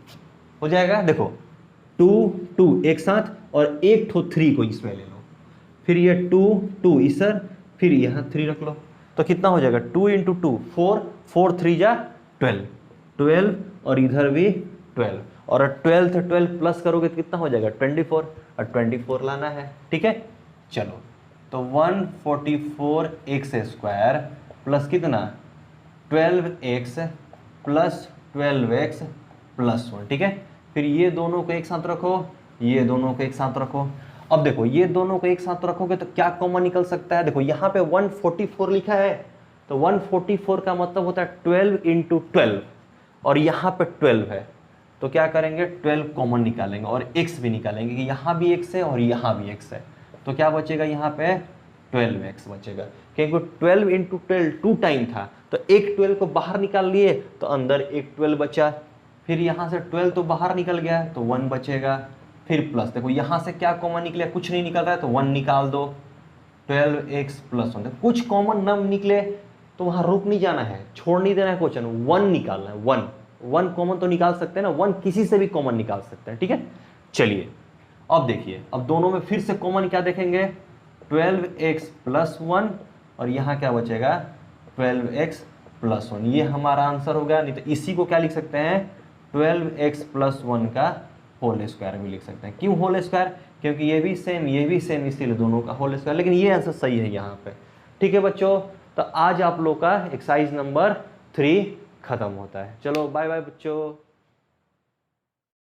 हो जाएगा। देखो 2 2 एक साथ और एक ठो 3 को इसमें ले लो, फिर ये 2 2 इधर, फिर यहाँ 3 रख लो, तो कितना हो जाएगा 2 इंटू 2 4 4 3 जा 12 12 और इधर भी 12 और 12 से 12 प्लस करोगे तो कितना हो जाएगा 24 और 24 लाना है, ठीक है। चलो तो 144 एक्स स्क्वायर प्लस कितना 12x प्लस 12x प्लस 1, ठीक है। फिर ये दोनों को एक साथ रखो, ये दोनों को एक साथ रखो। अब देखो ये दोनों को एक साथ रखोगे तो क्या कॉमन निकल सकता है, देखो यहाँ पे 144 लिखा है, तो 144 का मतलब होता है 12 इंटू 12 और यहाँ पे 12 है, तो क्या करेंगे 12 कॉमन निकालेंगे और x भी निकालेंगे कि यहाँ भी x है और यहाँ भी x है, तो क्या बचेगा यहाँ पे 12x बचेगा, क्योंकि 12 इंटू 12 2 टाइम था, तो एक 12 को बाहर निकाल लिए तो अंदर एक 12 बचा, फिर यहाँ से 12 तो बाहर निकल गया तो 1 बचेगा, फिर प्लस, देखो यहाँ से क्या कॉमन निकले, कुछ नहीं निकल रहा है तो 1 निकाल दो, 12x प्लस 1, कुछ कॉमन न निकले तो वहाँ रुक नहीं जाना है, छोड़ नहीं देना है क्वेश्चन, 1 निकालना है, 1 कॉमन तो निकाल सकते हैं ना, 1 किसी से भी कॉमन निकाल सकते हैं, ठीक है। चलिए अब देखिए, अब दोनों में फिर से कॉमन क्या देखेंगे 12x प्लस 1 और यहाँ क्या बचेगा 12x प्लस 1, ये हमारा आंसर हो गया। नहीं तो इसी को क्या लिख सकते हैं 12x प्लस 1 का होल स्क्वायर भी लिख सकते हैं। क्यों होल स्क्वायर, क्योंकि ये भी सेम इसीलिए दोनों का होल स्क्वायर, लेकिन ये आंसर सही है यहाँ पे, ठीक है बच्चों। तो आज आप लोग का एक्सरसाइज नंबर 3 खत्म होता है। चलो बाय बाय बच्चों।